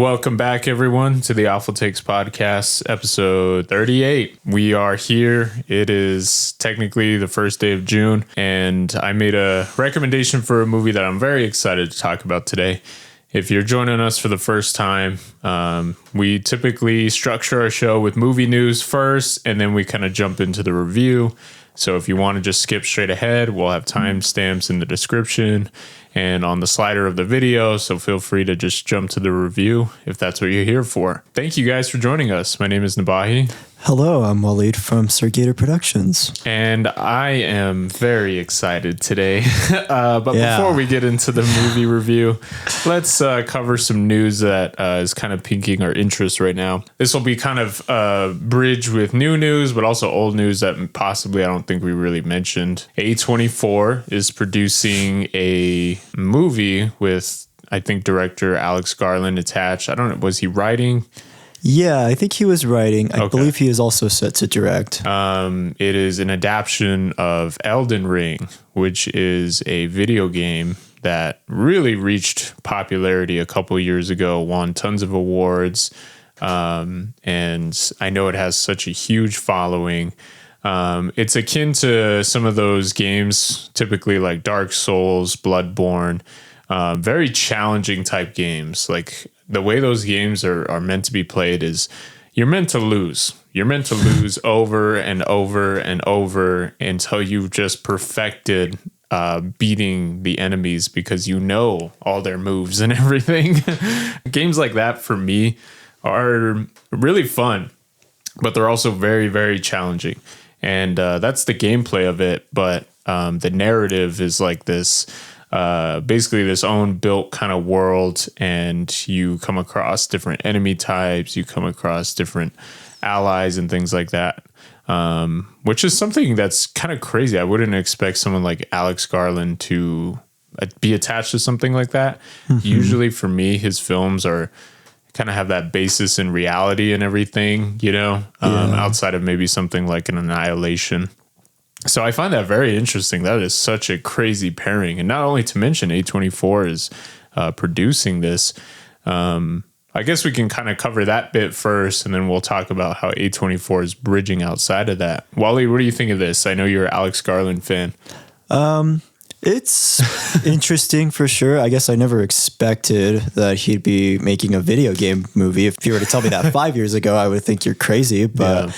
Welcome back, everyone, to the Awful Takes Podcast, episode 38. We are here. It is technically the first day of June, and I made a recommendation for a movie that I'm very excited to talk about today. If you're joining us for the first time, we typically structure our show with movie news first, and then we kind of jump into the review. So if you want to just skip straight ahead, we'll have timestamps in the description and on the slider of the video. So feel free to just jump to the review if that's what you're here for. Thank you guys for joining us. My name is Nabahi. Hello, I'm Wallied from Sir Gator Productions. And I am very excited today. Before we get into the movie review, let's cover some news that is kind of piquing our interest right now. This will be kind of a bridge with new news, but also old news that possibly I don't think we really mentioned. A24 is producing a movie with, I think, director Alex Garland attached. I don't know, was he writing? Yeah, I think he was writing. I believe he is also set to direct. It is an adaptation of Elden Ring, which is a video game that really reached popularity a couple years ago, won tons of awards, and I know it has such a huge following. It's akin to some of those games, typically like Dark Souls, Bloodborne, very challenging type games. Like the way those games are meant to be played is you're meant to lose. You're meant to lose over and over and over until you've just perfected beating the enemies because you know all their moves and everything. Games like that for me are really fun, but they're also very, very challenging. And that's the gameplay of it. But the narrative is like this, basically this own built kind of world. And you come across different enemy types. You come across different allies and things like that, which is something that's kind of crazy. I wouldn't expect someone like Alex Garland to be attached to something like that. Mm-hmm. Usually for me, his films are kind of have that basis in reality and everything, you know, outside of maybe something like an Annihilation. So I find that very interesting. That is such a crazy pairing. And not only to mention A24 is producing this. I guess we can kind of cover that bit first, and then we'll talk about how A24 is bridging outside of that. Wally, what do you think of this? I know you're an Alex Garland fan. It's interesting for sure. I guess I never expected that he'd be making a video game movie. If you were to tell me that 5 years ago, I would think you're crazy. But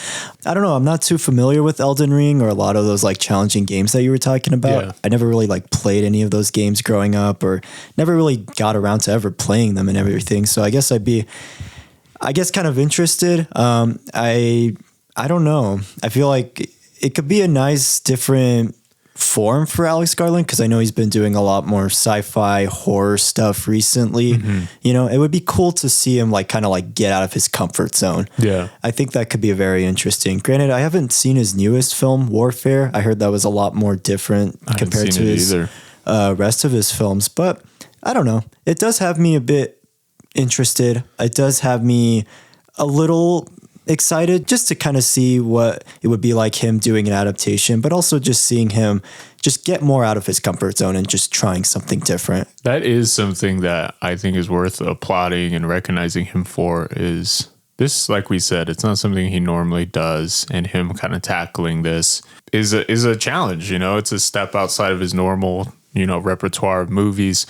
I don't know. I'm not too familiar with Elden Ring or a lot of those like challenging games that you were talking about. Yeah. I never really like played any of those games growing up, or never really got around to ever playing them and everything. So I guess I'd be, kind of interested. I don't know. I feel like it could be a nice different form for Alex Garland, because I know he's been doing a lot more sci-fi horror stuff recently. Mm-hmm. You know, it would be cool to see him like kind of like get out of his comfort zone. Yeah, I think that could be very interesting. Granted, I haven't seen his newest film, Warfare. I heard that was a lot more different compared to his rest of his films, but I don't know. It does have me a bit interested. It does have me a little excited just to kind of see what it would be like him doing an adaptation, but also just seeing him just get more out of his comfort zone and just trying something different. That is something that I think is worth applauding and recognizing him for. Is this, like we said, it's not something he normally does, and him kind of tackling this is a challenge. You know, it's a step outside of his normal, you know, repertoire of movies.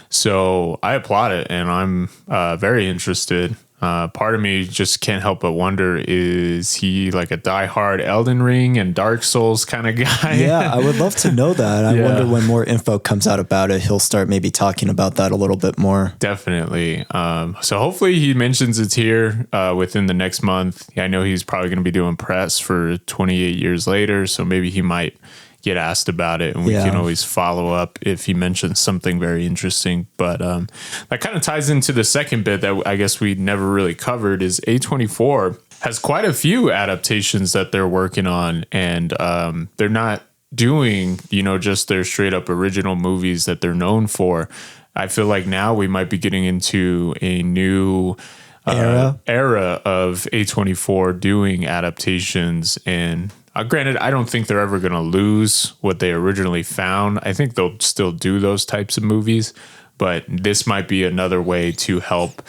So I applaud it, and I'm very interested. Part of me just can't help but wonder, is he like a diehard Elden Ring and Dark Souls kind of guy? Yeah, I would love to know that. I wonder when more info comes out about it, he'll start maybe talking about that a little bit more. Definitely. So hopefully he mentions it's here within the next month. I know he's probably going to be doing press for 28 years later, so maybe he might get asked about it, and we can always follow up if he mentions something very interesting. But that kind of ties into the second bit that I guess we never really covered, is A24 has quite a few adaptations that they're working on, and they're not doing, you know, just their straight up original movies that they're known for. I feel like now we might be getting into a new era of A24 doing adaptations. And granted, I don't think they're ever going to lose what they originally found. I think they'll still do those types of movies, but this might be another way to help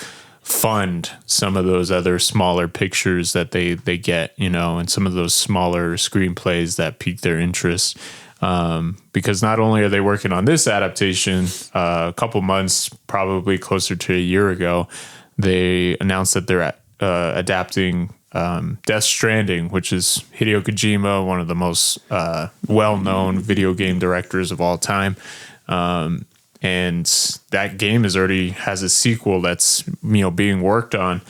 fund some of those other smaller pictures that they get, you know, and some of those smaller screenplays that pique their interest. Because not only are they working on this adaptation, a couple months, probably closer to a year ago, they announced that they're adapting Death Stranding, which is Hideo Kojima, one of the most well-known video game directors of all time. And that game already has a sequel that's, you know, being worked on.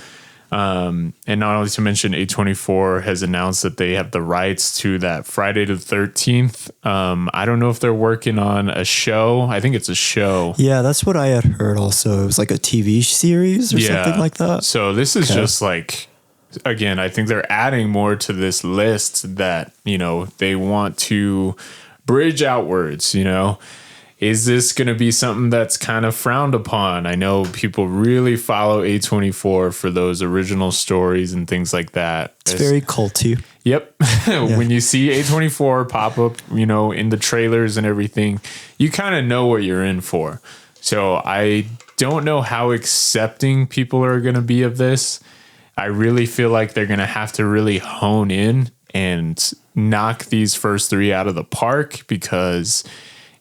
And not only to mention, A24 has announced that they have the rights to that Friday the 13th. I don't know if they're working on a show. I think it's a show. Yeah, that's what I had heard also. It was like a TV series or something like that. So this is just like, again, I think they're adding more to this list that, you know, they want to bridge outwards, you know. Is this going to be something that's kind of frowned upon? I know people really follow A24 for those original stories and things like that. It's very culty. Yep. When you see A24 pop up, you know, in the trailers and everything, you kind of know what you're in for. So I don't know how accepting people are going to be of this. I really feel like they're going to have to really hone in and knock these first three out of the park, because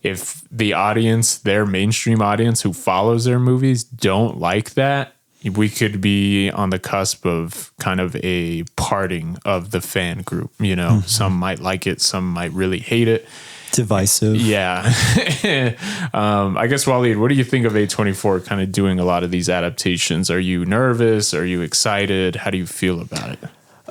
if the audience, their mainstream audience who follows their movies, don't like that, we could be on the cusp of kind of a parting of the fan group. You know, some might like it, some might really hate it. Divisive. Yeah. I guess, Wallied, what do you think of A24 kind of doing a lot of these adaptations? Are you nervous? Are you excited? How do you feel about it?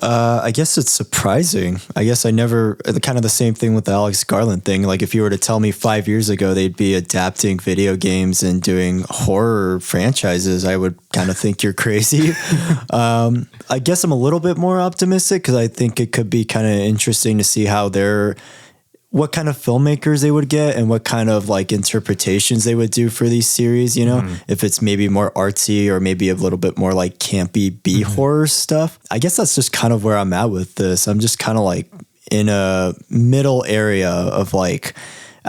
I guess it's surprising. I guess I never, kind of the same thing with the Alex Garland thing. Like if you were to tell me 5 years ago they'd be adapting video games and doing horror franchises, I would kind of think you're crazy. I guess I'm a little bit more optimistic because I think it could be kind of interesting to see how what kind of filmmakers they would get and what kind of like interpretations they would do for these series, you know, if it's maybe more artsy or maybe a little bit more like campy B horror stuff. I guess that's just kind of where I'm at with this. I'm just kind of like in a middle area of like,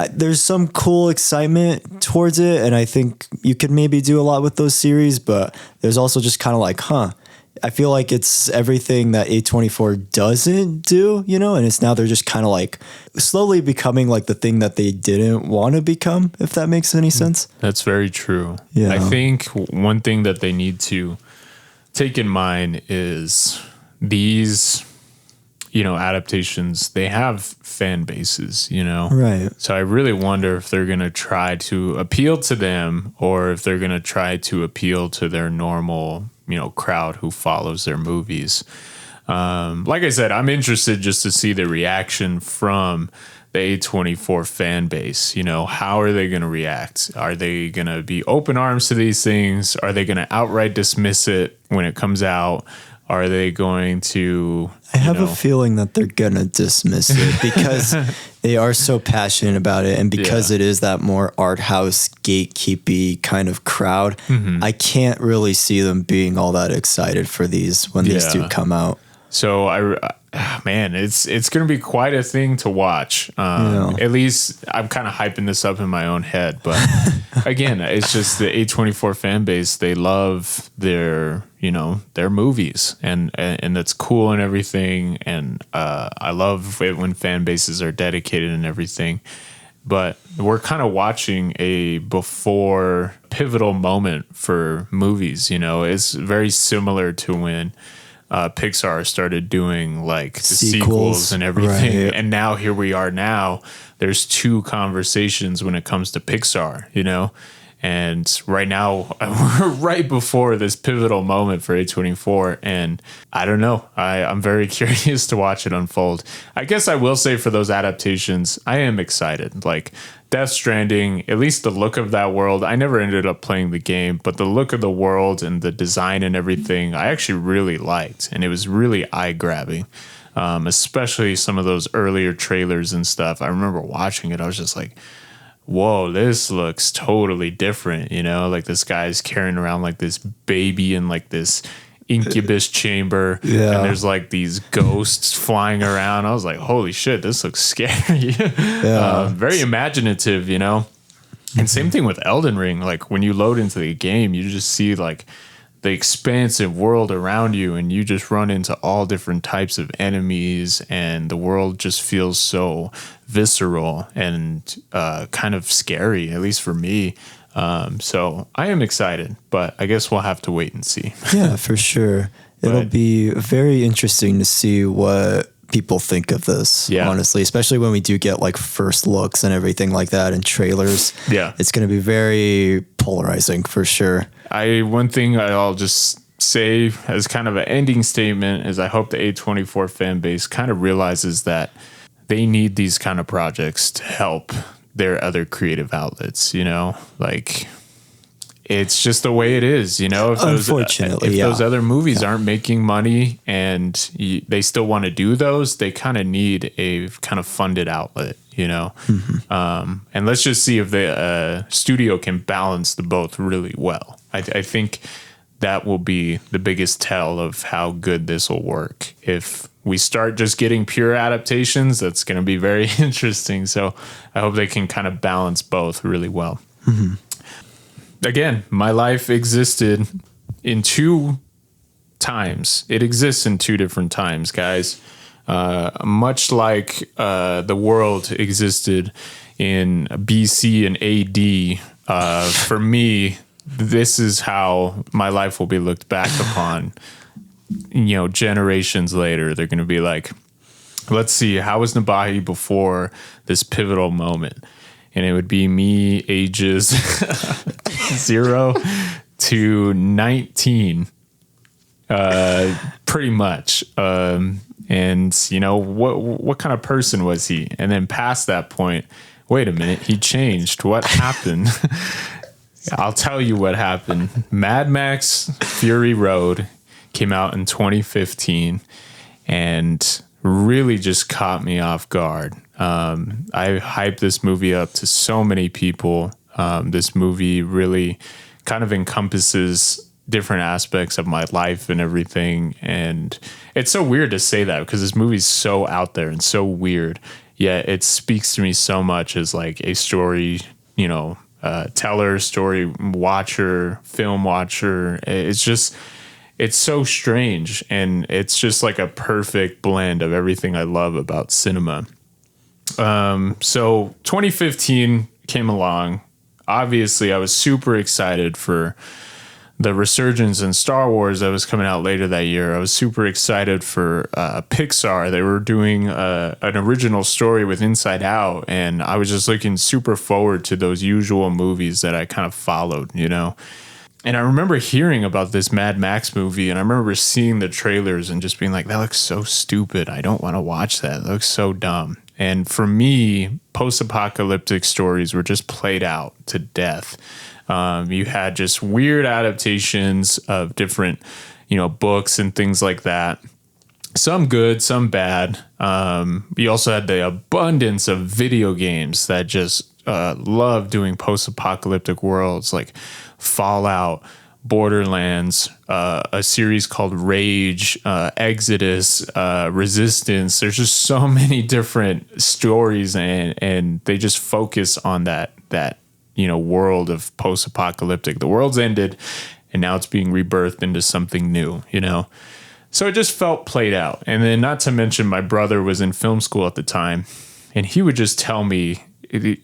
there's some cool excitement towards it. And I think you could maybe do a lot with those series, but there's also just kind of like, I feel like it's everything that A24 doesn't do, you know, and it's now they're just kind of like slowly becoming like the thing that they didn't want to become, if that makes any sense. That's very true. Yeah. I think one thing that they need to take in mind is these, you know, adaptations, they have fan bases, you know? Right. So I really wonder if they're going to try to appeal to them or if they're going to try to appeal to their normal, you know, crowd who follows their movies. Like I said, I'm interested just to see the reaction from the A24 fan base. You know, how are they going to react? Are they going to be open arms to these things? Are they going to outright dismiss it when it comes out? Are they going to... I have a feeling that they're going to dismiss it because they are so passionate about it. And because it is that more art house, gatekeepy kind of crowd, I can't really see them being all that excited for these when these do come out. So man, it's going to be quite a thing to watch. At least I'm kind of hyping this up in my own head. But again, it's just the A24 fan base. They love their movies and that's cool and everything. And I love it when fan bases are dedicated and everything. But we're kind of watching a before pivotal moment for movies. You know, it's very similar to when Pixar started doing like the sequels and everything. Right. And now here we are now. There's two conversations when it comes to Pixar, you know, and right now we're right before this pivotal moment for A24. And I don't know. I'm very curious to watch it unfold. I guess I will say for those adaptations, I am excited. Like Death Stranding, at least the look of that world. I never ended up playing the game, but the look of the world and the design and everything, I actually really liked. And it was really eye-grabbing, especially some of those earlier trailers and stuff. I remember watching it. I was just like, whoa, this looks totally different. You know, like this guy's carrying around like this baby in like this incubus chamber, and there's like these ghosts flying around. I was like, holy shit, this looks scary. Very imaginative, you know. And same thing with Elden Ring. Like when you load into the game, you just see like the expansive world around you, and you just run into all different types of enemies, and the world just feels so visceral and kind of scary, at least for me. So I am excited, but I guess we'll have to wait and see. Yeah, for sure. It'll be very interesting to see what people think of this, honestly, especially when we do get like first looks and everything like that and trailers. Yeah. It's going to be very polarizing for sure. One thing I'll just say as kind of an ending statement is I hope the A24 fan base kind of realizes that they need these kind of projects to help their other creative outlets, you know, like it's just the way it is, you know. Unfortunately, those other movies aren't making money and they still want to do those, they kind of need a kind of funded outlet, you know. And let's just see if the studio can balance the both really well. I think that will be the biggest tell of how good this will work. If we start just getting pure adaptations, that's going to be very interesting. So I hope they can kind of balance both really well. Again, my life existed in 2 times. It exists in 2 different times, guys. Much like the world existed in BC and AD, for me, this is how my life will be looked back upon. You know, generations later, they're going to be like, let's see, how was Nabahi before this pivotal moment? And it would be me ages 0 to 19, pretty much. And, you know, what kind of person was he? And then past that point, wait a minute, he changed. What happened? I'll tell you what happened. Mad Max Fury Road came out in 2015 and really just caught me off guard. I hyped this movie up to so many people. This movie really kind of encompasses different aspects of my life and everything. And it's so weird to say that because this movie's so out there and so weird, yet it speaks to me so much as like a story, you know, teller, story watcher, film watcher. It's so strange, and it's just like a perfect blend of everything I love about cinema. So 2015 came along. Obviously, I was super excited for the resurgence in Star Wars that was coming out later that year. I was super excited for Pixar. They were doing an original story with Inside Out, and I was just looking super forward to those usual movies that I kind of followed, you know. And I remember hearing about this Mad Max movie, and I remember seeing the trailers and just being like, that looks so stupid. I don't want to watch that. It looks so dumb. And for me, post-apocalyptic stories were just played out to death. You had just weird adaptations of different, you know, books and things like that. Some good, some bad. You also had the abundance of video games that just love doing post-apocalyptic worlds like Fallout, Borderlands, a series called Rage, Exodus, Resistance. There's just so many different stories, and they just focus on that you know, world of post-apocalyptic. The world's ended, and now it's being rebirthed into something new, you know? So it just felt played out. And then not to mention my brother was in film school at the time, and he would just tell me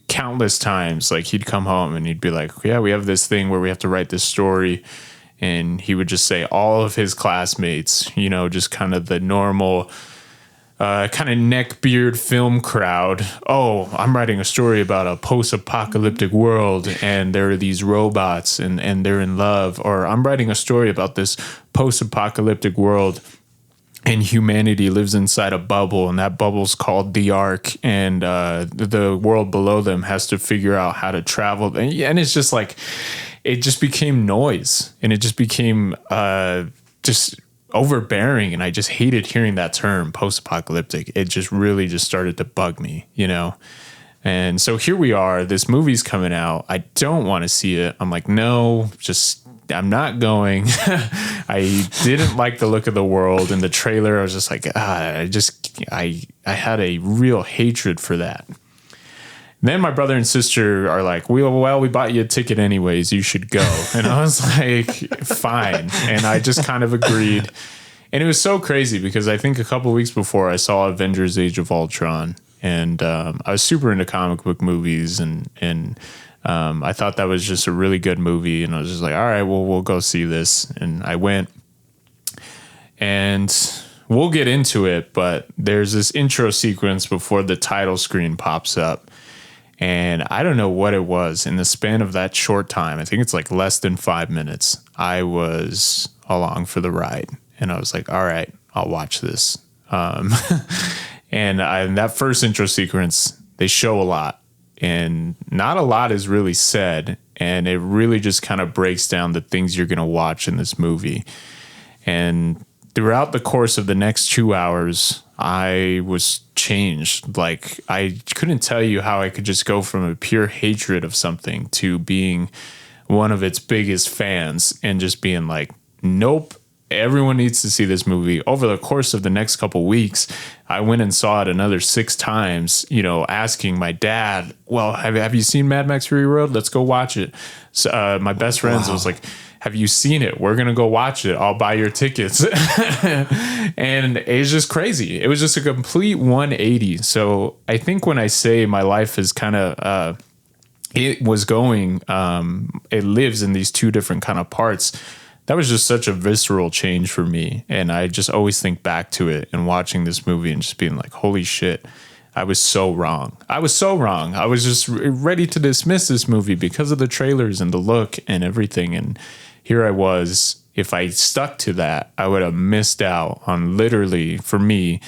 countless times, like he'd come home and he'd be like, yeah, we have this thing where we have to write this story. And he would just say all of his classmates, you know, just kind of the normal kind of neckbeard film crowd. Oh, I'm writing a story about a post-apocalyptic world and there are these robots and they're in love. Or I'm writing a story about this post-apocalyptic world and humanity lives inside a bubble, and that bubble's called the Ark, and the world below them has to figure out how to travel. And it's just like, it just became noise, and it just became just overbearing, and I just hated hearing that term, post-apocalyptic. It just really just started to bug me, you know? And so here we are, this movie's coming out. I don't want to see it. I'm like, no, I'm not going. I didn't like the look of the world in the trailer. I was just like, I had a real hatred for that. Then my brother and sister are like, well, we bought you a ticket anyways. You should go. And I was like, fine. And I just kind of agreed. And it was so crazy because I think a couple of weeks before I saw Avengers Age of Ultron. And I was super into comic book movies. And I thought that was just a really good movie. And I was just like, all right, well, we'll go see this. And I went. And we'll get into it, but there's this intro sequence before the title screen pops up. And I don't know what it was in the span of that short time. I think it's like less than 5 minutes. I was along for the ride. And I was like, all right, I'll watch this. And in that first intro sequence, they show a lot. And not a lot is really said. And it really just kind of breaks down the things you're going to watch in this movie. And throughout the course of the next 2 hours, I was changed. Like, I couldn't tell you how I could just go from a pure hatred of something to being one of its biggest fans and just being like, nope, everyone needs to see this movie. Over the course of the next couple weeks, I went and saw it another 6 times, asking my dad, well, have you seen Mad Max Fury Road? Let's go watch it. So, my best friends was like, have you seen it? We're going to go watch it. I'll buy your tickets. And it's just crazy. It was just a complete 180. So I think when I say my life is kind of, it lives in these 2 different kind of parts. That was just such a visceral change for me. And I just always think back to it and watching this movie and just being like, holy shit, I was so wrong. I was just ready to dismiss this movie because of the trailers and the look and everything. And here I was. If I stuck to that, I would have missed out on literally, for me,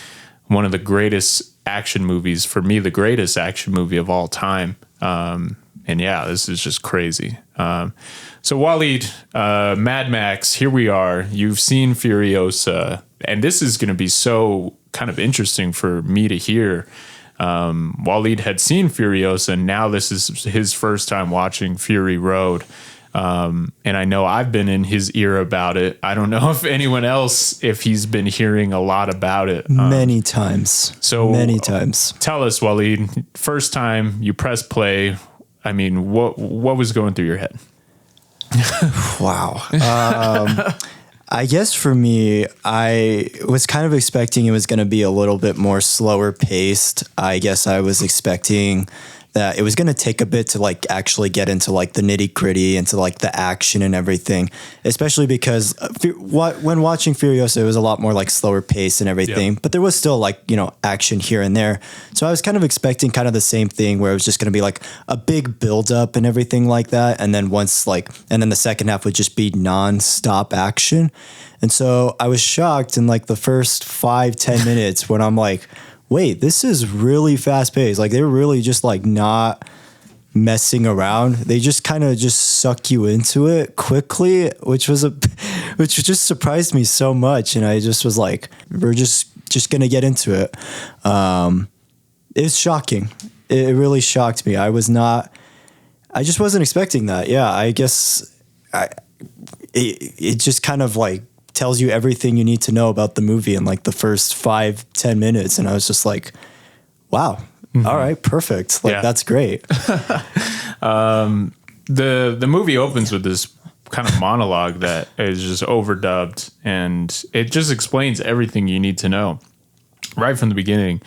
one of the greatest action movies. For me, the greatest action movie of all time. And yeah, this is just crazy. So Wallied, Mad Max, here we are. You've seen Furiosa. And this is going to be so kind of interesting for me to hear. Wallied had seen Furiosa, and now this is his first time watching Fury Road. And I know I've been in his ear about it. I don't know if anyone else, if he's been hearing a lot about it. Many times. Many times. Tell us, Wallied, first time you press play, I mean, what was going through your head? Wow. I guess for me, I was kind of expecting it was going to be a little bit more slower paced. I guess I was expecting that it was going to take a bit to like actually get into like the nitty gritty, into like the action and everything, especially because when watching Furiosa, it was a lot more like slower pace and everything, but there was still like, action here and there. So I was kind of expecting kind of the same thing where it was just going to be like a big build up and everything like that. And then and then the second half would just be non-stop action. And so I was shocked in like the first 5-10 minutes when I'm like, wait, this is really fast paced. Like they're really just like not messing around. They just kind of just suck you into it quickly, which just surprised me so much. And I just was like, we're just going to get into it. It's shocking. It really shocked me. I just wasn't expecting that. Yeah. I guess it just kind of like tells you everything you need to know about the movie in like the first 5-10 minutes. And I was just like, wow, all right, perfect. Like, that's great. The movie opens with this kind of monologue that is just overdubbed, and it just explains everything you need to know right from the beginning.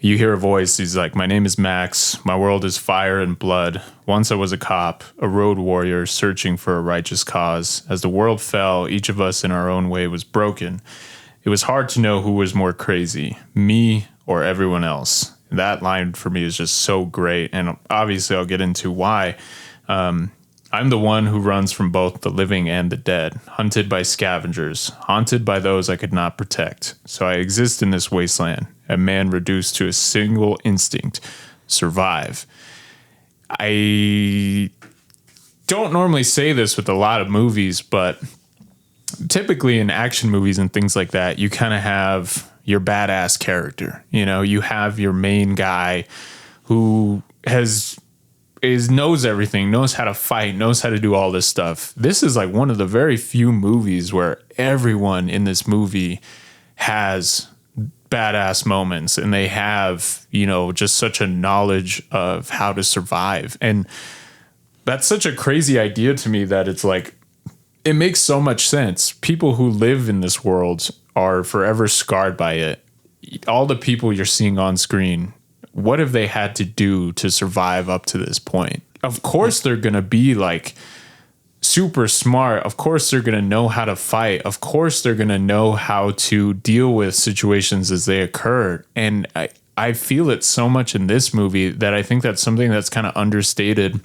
You hear a voice. He's like, my name is Max. My world is fire and blood. Once I was a cop, a road warrior searching for a righteous cause. As the world fell, each of us in our own way was broken. It was hard to know who was more crazy, me or everyone else. That line for me is just so great. And obviously I'll get into why. I'm the one who runs from both the living and the dead, hunted by scavengers, haunted by those I could not protect. So I exist in this wasteland, a man reduced to a single instinct, survive. I don't normally say this with a lot of movies, but typically in action movies and things like that, you kind of have your badass character. You have your main guy who knows everything, knows how to fight, knows how to do all this stuff. This is like one of the very few movies where everyone in this movie has badass moments, and they have, just such a knowledge of how to survive. And that's such a crazy idea to me that it's like, it makes so much sense. People who live in this world are forever scarred by it. All the people you're seeing on screen, what have they had to do to survive up to this point? Of course, they're going to be like super smart. Of course, they're going to know how to fight. Of course, they're going to know how to deal with situations as they occur. And I feel it so much in this movie that I think that's something that's kind of understated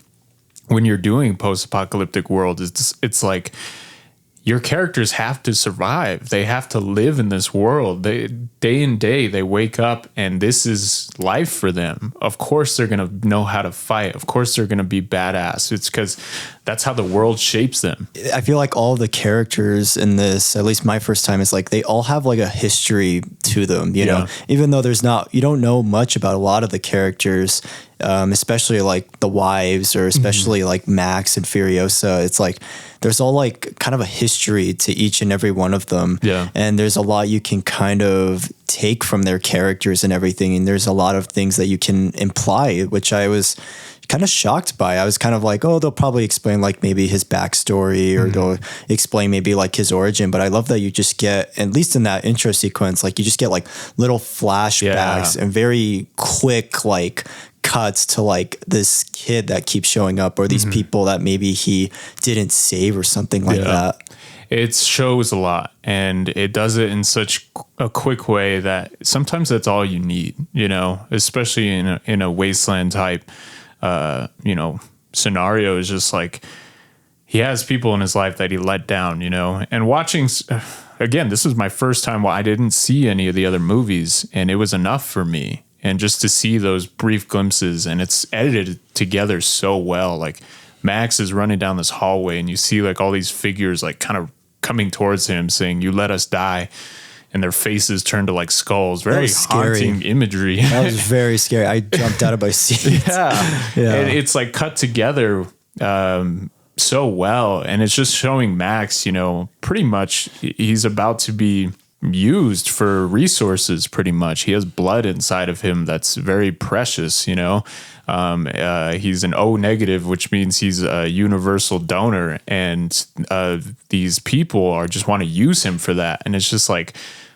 when you're doing post-apocalyptic world. It's like your characters have to survive. They have to live in this world. They day in day, they wake up and this is life for them. Of course, they're going to know how to fight. Of course, they're going to be badass. It's because that's how the world shapes them. I feel like all the characters in this, at least my first time, is like they all have like a history to them, you know, even though you don't know much about a lot of the characters, especially like the wives or especially like Max and Furiosa. It's like there's all like kind of a history to each and every one of them. Yeah. And there's a lot you can kind of take from their characters and everything. And there's a lot of things that you can imply, which I was kind of shocked by. I was kind of like, oh, they'll probably explain like maybe his backstory or they'll explain maybe like his origin. But I love that you just get, at least in that intro sequence, like you just get like little flashbacks and very quick like cuts to like this kid that keeps showing up or these people that maybe he didn't save or something like that. It shows a lot, and it does it in such a quick way that sometimes that's all you need, especially in a wasteland type scenario. Is just like he has people in his life that he let down, and watching again, this was my first time. I didn't see any of the other movies, and it was enough for me. And just to see those brief glimpses, and it's edited together so well. Like Max is running down this hallway and you see like all these figures like kind of coming towards him saying, "You let us die." And their faces turn to like skulls. Very haunting imagery. That was very scary. I jumped out of my seat. And it's like cut together so well. And it's just showing Max, pretty much he's about to be used for resources. Pretty much he has blood inside of him that's very precious. He's an O negative, which means he's a universal donor, and these people are just want to use him for that. And it's just like,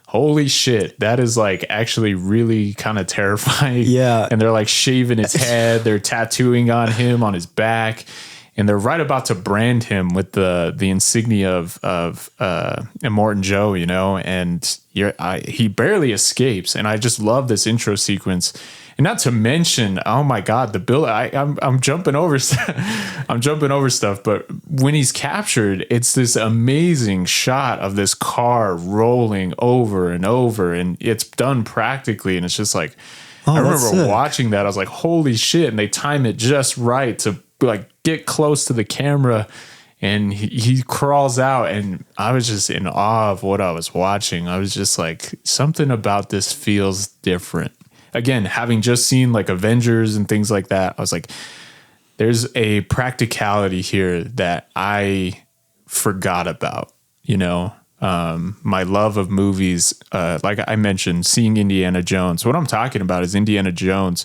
holy shit, that is like actually really kind of terrifying. And they're like shaving his head, they're tattooing on him on his back, and they're right about to brand him with the insignia of Immortan Joe, and he barely escapes. And I just love this intro sequence. And not to mention, oh my God, the build. I'm jumping over. I'm jumping over stuff. But when he's captured, it's this amazing shot of this car rolling over and over, and it's done practically. And it's just like, I remember watching that. I was like, holy shit! And they time it just right to like get close to the camera, and he crawls out, and I was just in awe of what I was watching. I was just like, something about this feels different. Again, having just seen like Avengers and things like that, I was like, there's a practicality here that I forgot about, my love of movies. Like I mentioned, seeing Indiana Jones. What I'm talking about is Indiana Jones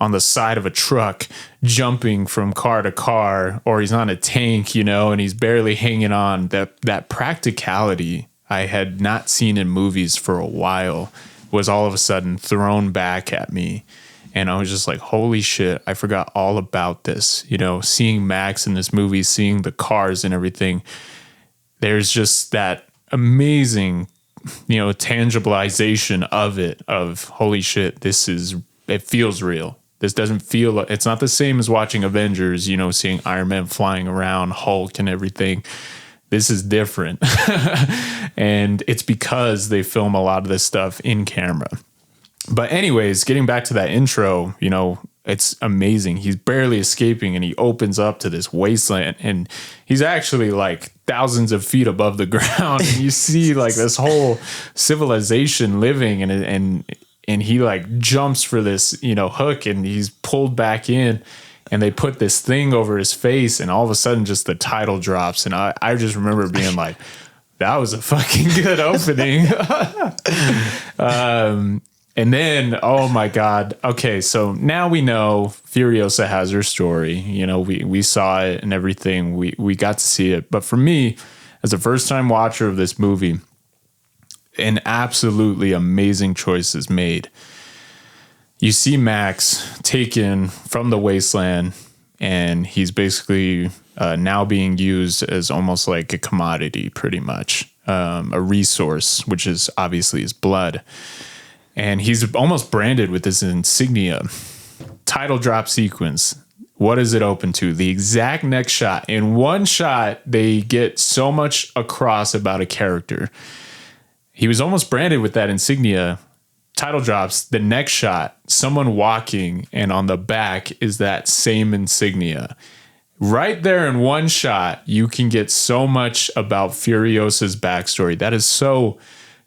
on the side of a truck, jumping from car to car, or he's on a tank, and he's barely hanging on. That practicality I had not seen in movies for a while was all of a sudden thrown back at me. And I was just like, holy shit, I forgot all about this. Seeing Max in this movie, seeing the cars and everything, there's just that amazing, tangibilization of it, of holy shit, it feels real. This doesn't feel, it's not the same as watching Avengers, seeing Iron Man flying around, Hulk and everything. This is different. And it's because they film a lot of this stuff in camera. But anyways, getting back to that intro, it's amazing. He's barely escaping, and he opens up to this wasteland, and he's actually like thousands of feet above the ground. And you see like this whole civilization living, and he like jumps for this, hook, and he's pulled back in. And they put this thing over his face, and all of a sudden just the title drops. And I just remember being like, that was a fucking good opening. And then, oh my God. Okay, so now we know Furiosa has her story. You know, we saw it and everything. We got to see it. But for me, as a first-time watcher of this movie, an absolutely amazing choice is made. You see Max taken from the wasteland, and he's basically now being used as almost like a commodity, pretty much, a resource, which is obviously his blood. And he's almost branded with this insignia. Title drop sequence. What is it open to? The exact next shot. In one shot, they get so much across about a character. He was almost branded with that insignia. Title drops. The next shot, someone walking, and on the back is that same insignia. Right there in one shot, you can get so much about Furiosa's backstory. That is so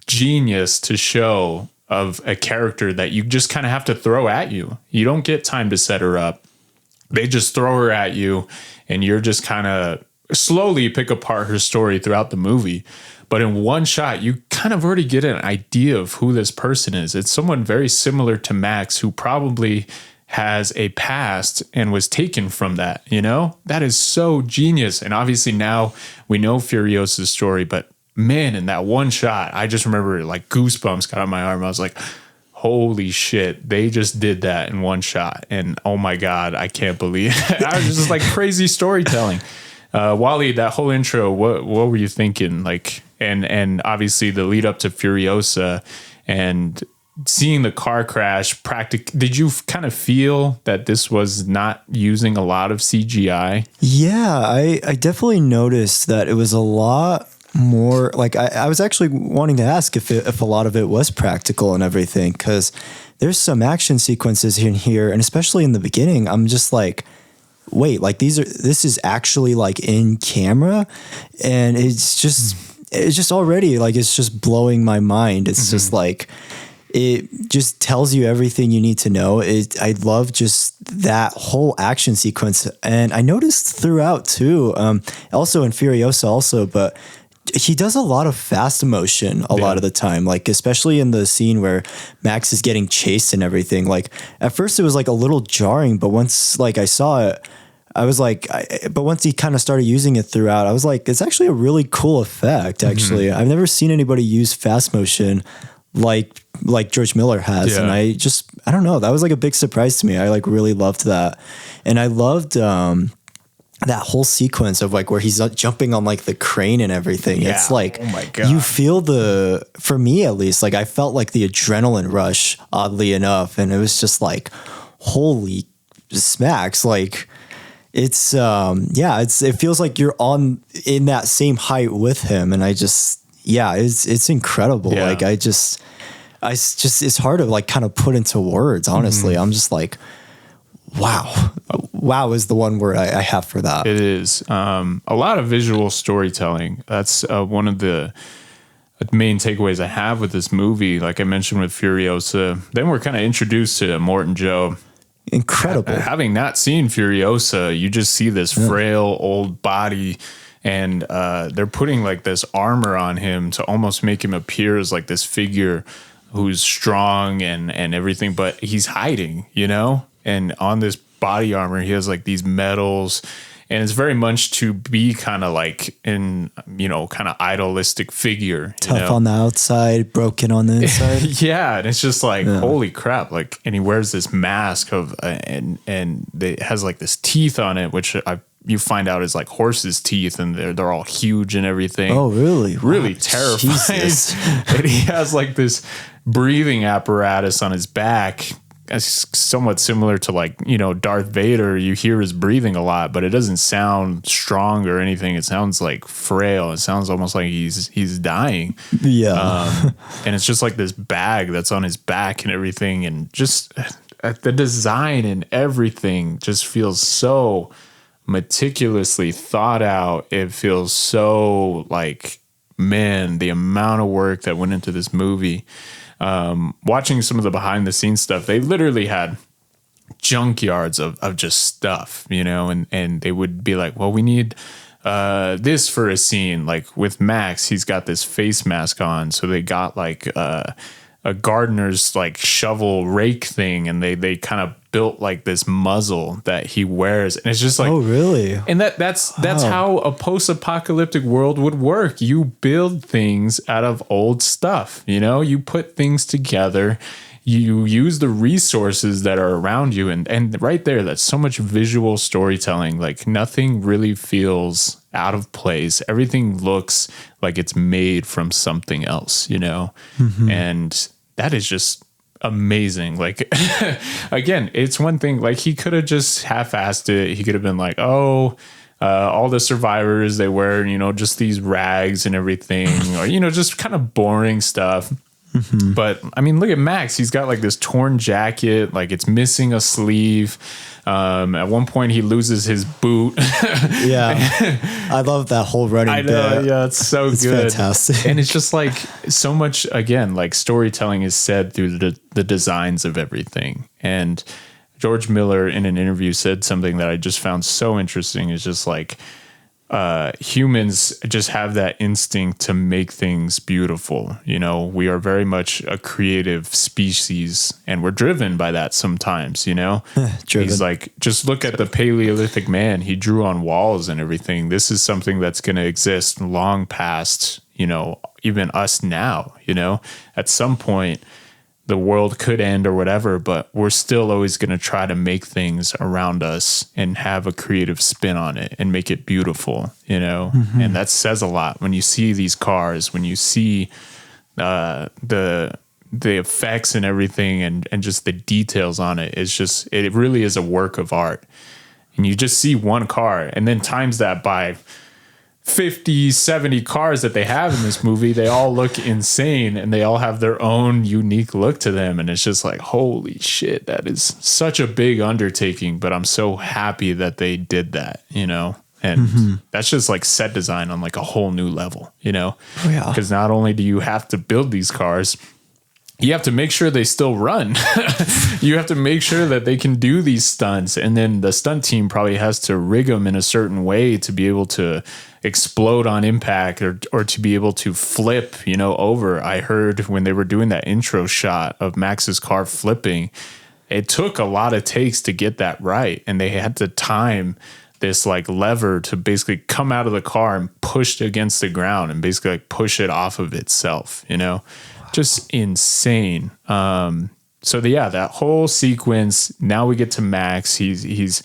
genius to show of a character that you just kind of have to throw at you. You don't get time to set her up. They just throw her at you, and you're just kind of slowly pick apart her story throughout the movie. But in one shot, you kind of already get an idea of who this person is. It's someone very similar to Max, who probably has a past and was taken from that, you know? That is so genius. And obviously now we know Furiosa's story, but man, in that one shot, I just remember like goosebumps got on my arm. I was like, holy shit, they just did that in one shot. And oh my God, I can't believe it. I was just like crazy storytelling. Wallied, that whole intro, what were you thinking? Like, and obviously the lead up to Furiosa and seeing the car crash, did you kind of feel that this was not using a lot of CGI? Yeah, I definitely noticed that it was a lot more like I was actually wanting to ask if a lot of it was practical and everything, because there's some action sequences in here, and especially in the beginning, I'm just like, wait, like this is actually like in camera, and it's just already like it's just blowing my mind. It's just like it just tells you everything you need to know. I love just that whole action sequence, and I noticed throughout too, also in Furiosa also, but he does a lot of fast motion a lot of the time, like especially in the scene where Max is getting chased and everything. Like at first it was like a little jarring, but once like I saw it, I was like, but once he kind of started using it throughout, I was like, it's actually a really cool effect. Actually, I've never seen anybody use fast motion like George Miller has. And I don't know, that was like a big surprise to me. I like really loved that. And I loved, that whole sequence of like where he's jumping on like the crane and everything. Yeah. It's like, oh my God, you feel for me at least, like I felt like the adrenaline rush, oddly enough. And it was just like, holy smacks. Like it's, it feels like you're in that same height with him. And it's incredible. Yeah. Like it's hard to like kind of put into words, honestly. I'm just like, wow is the one word I have for that. It is a lot of visual storytelling. That's one of the main takeaways I have with this movie. Like I mentioned with Furiosa, then we're kind of introduced to Morton Joe. Incredible. Having not seen Furiosa, you just see this frail old body, and they're putting like this armor on him to almost make him appear as like this figure who's strong and everything, but he's hiding, you know? And on this body armor, he has like these medals, and it's very much to be kind of like in, you know, kind of idealistic figure. Tough on the outside, broken on the inside. Yeah. And it's just like, holy crap. Like, and he wears this mask of, and it has like this teeth on it, which you find out is like horse's teeth, and they're all huge and everything. Oh, really? Really terrifying. And he has like this breathing apparatus on his back. It's somewhat similar to like, you know, Darth Vader. You hear his breathing a lot, but it doesn't sound strong or anything. It sounds like frail. It sounds almost like he's dying. Yeah. And it's just like this bag that's on his back and everything. And just the design and everything just feels so meticulously thought out. It feels so like, man, the amount of work that went into this movie. Watching some of the behind the scenes stuff, they literally had junkyards of just stuff, you know, and they would be like, well, we need this for a scene. Like with Max, he's got this face mask on, so they got like a gardener's like shovel rake thing, and they kind of built like this muzzle that he wears, and it's just like, oh really? And that's how a post-apocalyptic world would work. You build things out of old stuff, you know, you put things together, you use the resources that are around you, and right there, that's so much visual storytelling. Like nothing really feels out of place. Everything looks like it's made from something else, you know. And that is just amazing. Like again, it's one thing, like he could have just half-assed it. He could have been like, oh, all the survivors, they wear, you know, just these rags and everything, or, you know, just kind of boring stuff. But I mean, look at Max. He's got like this torn jacket, like it's missing a sleeve. At one point he loses his boot. Yeah. I love that whole running bit. Yeah, it's so it's good. Fantastic. And it's just like so much, again, like storytelling is said through the designs of everything. And George Miller in an interview said something that I just found so interesting. Is just like, humans just have that instinct to make things beautiful. You know, we are very much a creative species, and we're driven by that sometimes, you know. He's like, just look at the Paleolithic man. He drew on walls and everything. This is something that's going to exist long past, you know, even us now, you know. At some point the world could end or whatever, but we're still always going to try to make things around us and have a creative spin on it and make it beautiful, you know? And that says a lot when you see these cars, when you see the effects and everything, and just the details on it. It's just, it really is a work of art. And you just see one car and then times that by 50, 70 cars that they have in this movie. They all look insane, and they all have their own unique look to them. And it's just like, holy shit, that is such a big undertaking, but I'm so happy that they did that, you know? And that's just like set design on like a whole new level, you know? Oh, yeah. Because not only do you have to build these cars, you have to make sure they still run. You have to make sure that they can do these stunts. And then the stunt team probably has to rig them in a certain way to be able to explode on impact, or to be able to flip, you know, over. I heard when they were doing that intro shot of Max's car flipping, it took a lot of takes to get that right. And they had to time this like lever to basically come out of the car and push it against the ground and basically like push it off of itself, you know. Just insane. That whole sequence, now we get to Max. He's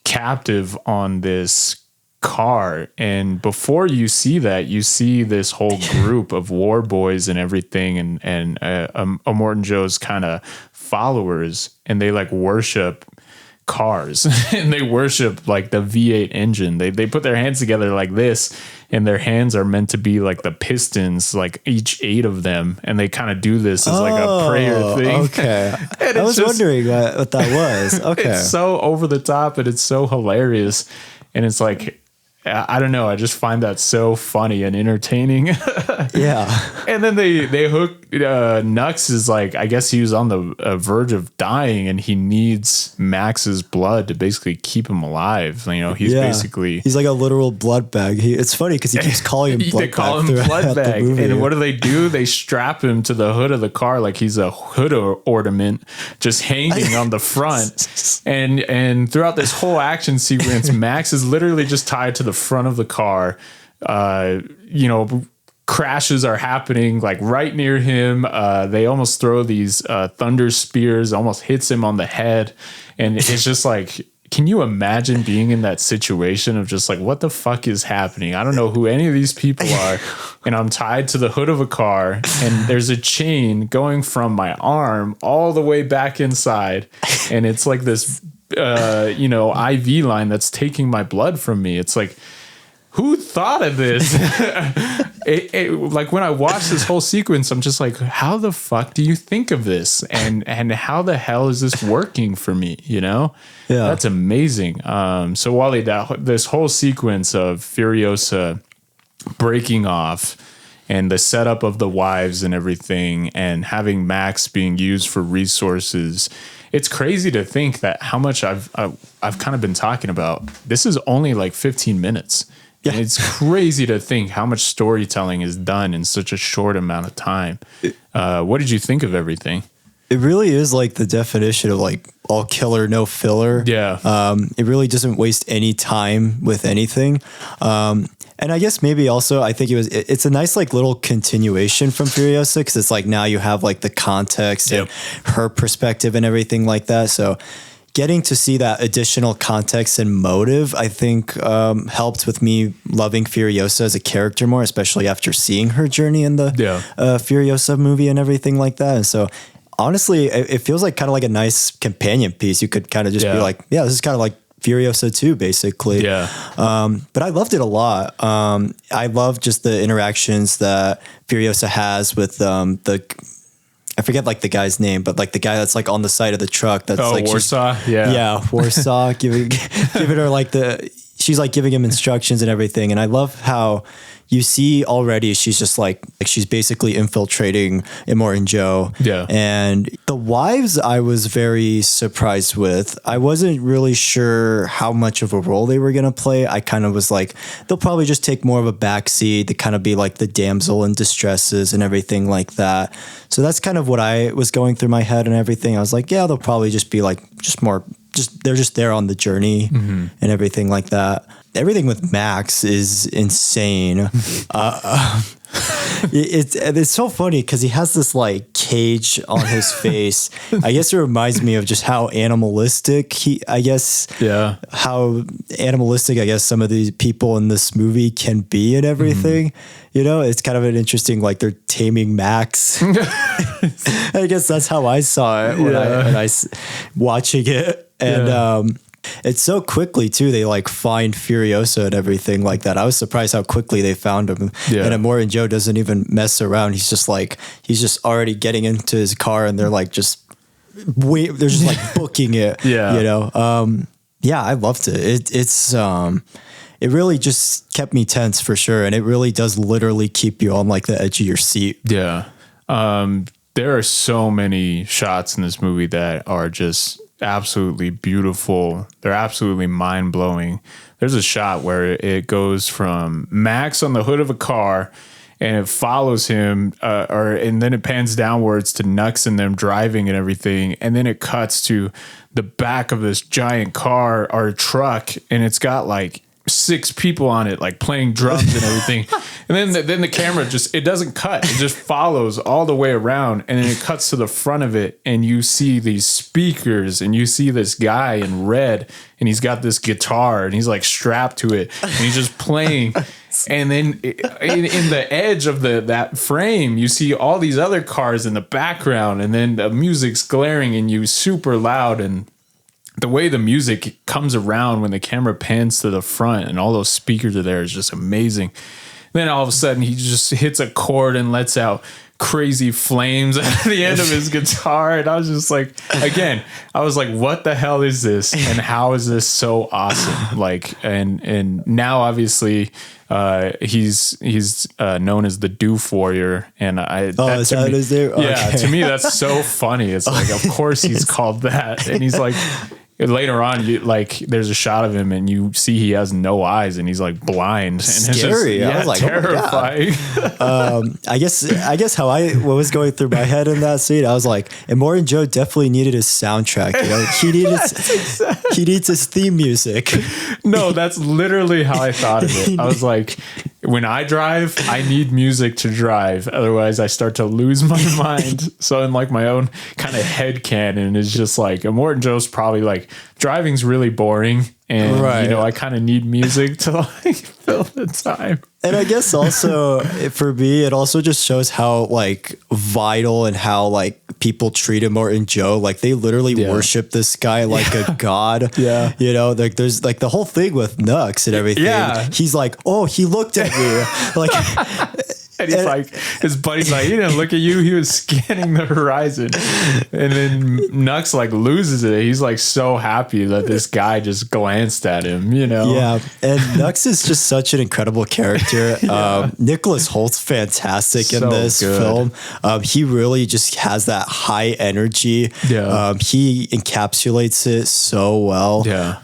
captive on this car, and before you see that, you see this whole group of war boys and everything, and Immortan Joe's kind of followers, and they like worship cars and they worship like the V8 engine. They put their hands together like this, and their hands are meant to be like the pistons, like each 8 of them, and they kind of do this as like a prayer thing. Okay. I was wondering what that was. Okay. It's so over the top, and it's so hilarious, and it's like, I don't know, I just find that so funny and entertaining. Yeah. And then they hook Nux is like, I guess he was on the verge of dying, and he needs Max's blood to basically keep him alive. You know, he's he's like a literal blood bag. It's funny because he keeps calling him blood bag. They call him blood bag. And what do? They strap him to the hood of the car like he's a hood ornament just hanging on the front. And throughout this whole action sequence, Max is literally just tied to the front of the car. You know, crashes are happening like right near him. They almost throw these thunder spears, almost hits him on the head. And it's just like, can you imagine being in that situation of just like, what the fuck is happening? I don't know who any of these people are. And I'm tied to the hood of a car, and there's a chain going from my arm all the way back inside. And it's like this, IV line that's taking my blood from me. It's like, who thought of this? Like when I watch this whole sequence, I'm just like, how the fuck do you think of this? And how the hell is this working for me? You know? Yeah. That's amazing. So Wallied, this whole sequence of Furiosa breaking off, and the setup of the wives and everything, and having Max being used for resources. It's crazy to think that how much I've kind of been talking about. This is only like 15 minutes. And it's crazy to think how much storytelling is done in such a short amount of time. What did you think of everything? It really is like the definition of like all killer, no filler. Yeah. It really doesn't waste any time with anything. And I guess maybe also I think it's a nice like little continuation from Furiosa, because it's like now you have like the context and her perspective and everything like that. So getting to see that additional context and motive, I think helped with me loving Furiosa as a character more, especially after seeing her journey in the Furiosa movie and everything like that. And so honestly, it feels like kind of like a nice companion piece. You could kind of just be like, yeah, this is kind of like Furiosa 2, basically. Yeah. But I loved it a lot. I love just the interactions that Furiosa has with I forget like the guy's name, but like the guy that's like on the side of the truck. That's like Warsaw. Warsaw giving her like she's like giving him instructions and everything. And I love how you see already she's just like she's basically infiltrating Immortan Joe. Yeah. And the wives I was very surprised with. I wasn't really sure how much of a role they were going to play. I kind of was like, they'll probably just take more of a backseat to kind of be like the damsel in distresses and everything like that. So that's kind of what I was going through my head and everything. I was like, yeah, they'll probably just be like, they're just there on the journey and everything like that. Everything with Max is insane. It's so funny because he has this like cage on his face. I guess it reminds me of just how animalistic how animalistic some of these people in this movie can be and everything. You know, it's kind of an interesting, like they're taming Max. I guess that's how I saw it when I watching it. And it's so quickly too. They like find Furiosa and everything like that. I was surprised how quickly they found him. Yeah. And Immortan Joe doesn't even mess around. He's just already getting into his car, and they're like they're just like booking it. Yeah, you know. I loved it. It really just kept me tense for sure, and it really does literally keep you on like the edge of your seat. Yeah. There are so many shots in this movie that are just absolutely beautiful. They're absolutely mind-blowing. There's a shot where it goes from Max on the hood of a car and it follows him and then it pans downwards to Nux and them driving and everything, and then it cuts to the back of this giant car or truck, and it's got like 6 people on it, like playing drums and everything. And then the camera it doesn't cut. It just follows all the way around. And then it cuts to the front of it, and you see these speakers, and you see this guy in red, and he's got this guitar, and he's like strapped to it, and he's just playing. And then in the edge of that frame, you see all these other cars in the background, and then the music's glaring in you super loud. And the way the music comes around when the camera pans to the front and all those speakers are there is just amazing. Then all of a sudden he just hits a chord and lets out crazy flames at the end of his guitar. And I was just like, again, I was like, what the hell is this? And how is this so awesome? Like, and now obviously he's known as the Doof Warrior. And is that what is there? Yeah, okay. To me, that's so funny. It's like, of course he's called that. And he's like, later on, there's a shot of him and you see he has no eyes and he's like blind. And scary. It's just, I was like, terrifying. Oh my God. I guess what was going through my head in that scene, I was like, Immortan Joe definitely needed his soundtrack. You know, he needs his theme music. No, that's literally how I thought of it. I was like, when I drive, I need music to drive. Otherwise, I start to lose my mind. So in like my own kind of head canon is just like, Immortan Joe's probably like, driving's really boring. And, you know, I kind of need music to like fill the time. And I guess also for me, it also just shows how like vital and how like people treat Immortan Joe. Like they literally worship this guy like a god. Yeah. You know, like there's like the whole thing with Nux and everything. Yeah. He's like, oh, he looked at me. Like, and he's like, his buddy's like, he didn't look at you. He was scanning the horizon. And then Nux like loses it. He's like so happy that this guy just glanced at him, you know? Yeah. And Nux is just such an incredible character. Nicholas Holt's fantastic in this film. He really just has that high energy. Yeah. He encapsulates it so well. Yeah.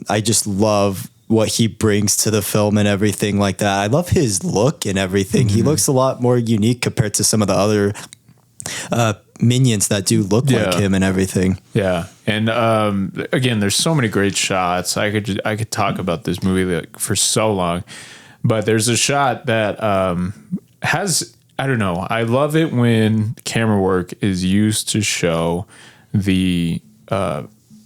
I just love what he brings to the film and everything like that. I love his look and everything. He looks a lot more unique compared to some of the other minions that do look like him and everything. Yeah. And again, there's so many great shots. I could talk about this movie like for so long, but there's a shot that has, I don't know, I love it when camera work is used to show the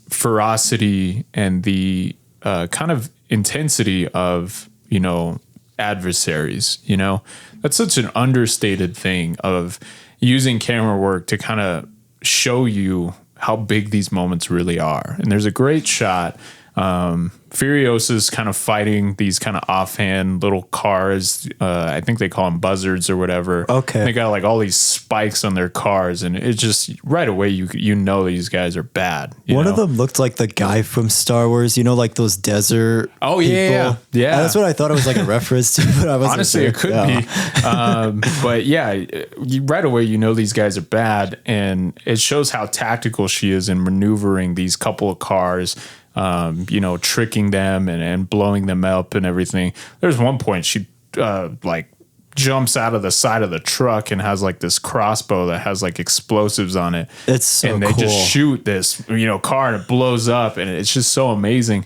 ferocity and the kind of intensity of, you know, adversaries. You know, that's such an understated thing of using camera work to kind of show you how big these moments really are. And there's a great shot. Furiosa's kind of fighting these kind of offhand little cars. I think they call them buzzards or whatever. Okay. They got like all these spikes on their cars, and it just right away you know these guys are bad. One of them looked like the guy from Star Wars, you know, like those desert people. Yeah. That's what I thought it was like a reference to, but I wasn't honestly sure. It could be. But yeah, right away you know these guys are bad, and it shows how tactical she is in maneuvering these couple of cars. You know, tricking them and blowing them up and everything. There's one point she like jumps out of the side of the truck and has like this crossbow that has like explosives on it. It's so and they cool. just shoot this, you know, car and it blows up, and it's just so amazing.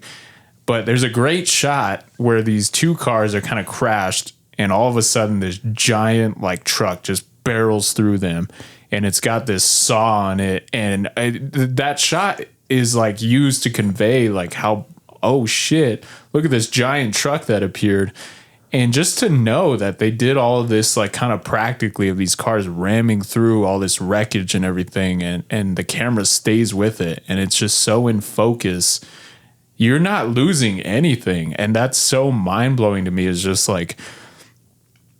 But there's a great shot where these two cars are kind of crashed, and all of a sudden this giant like truck just barrels through them, and it's got this saw on it, and that shot is like used to convey like how, oh shit, look at this giant truck that appeared. And just to know that they did all of this like kind of practically of these cars ramming through all this wreckage and everything, and the camera stays with it, and it's just so in focus, you're not losing anything. And that's so mind-blowing to me. Is just like,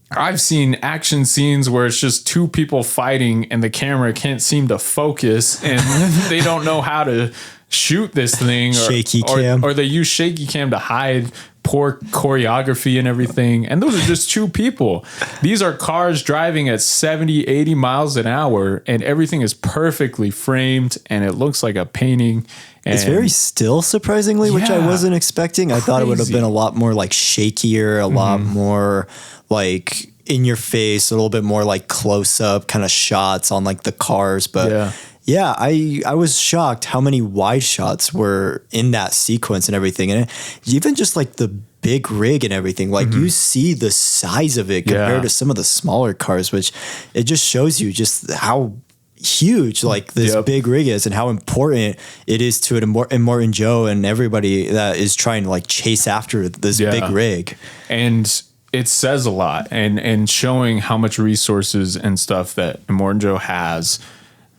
I've seen action scenes where it's just two people fighting and the camera can't seem to focus, and they don't know how to shoot this thing, shaky cam, or they use shaky cam to hide poor choreography and everything. And those are just two people. These are cars driving at 70, 80 miles an hour, and everything is perfectly framed, and it looks like a painting. And it's very still, surprisingly, which I wasn't expecting. I thought it would have been a lot more like shakier, a lot more like in your face, a little bit more like close up kind of shots on like the cars. But yeah, I was shocked how many wide shots were in that sequence and everything. And even just like the big rig and everything, like you see the size of it compared to some of the smaller cars, which it just shows you just how huge like this big rig is and how important it is to it and Morton Joe and everybody that is trying to like chase after this big rig. And it says a lot, and showing how much resources and stuff that Morton Joe has.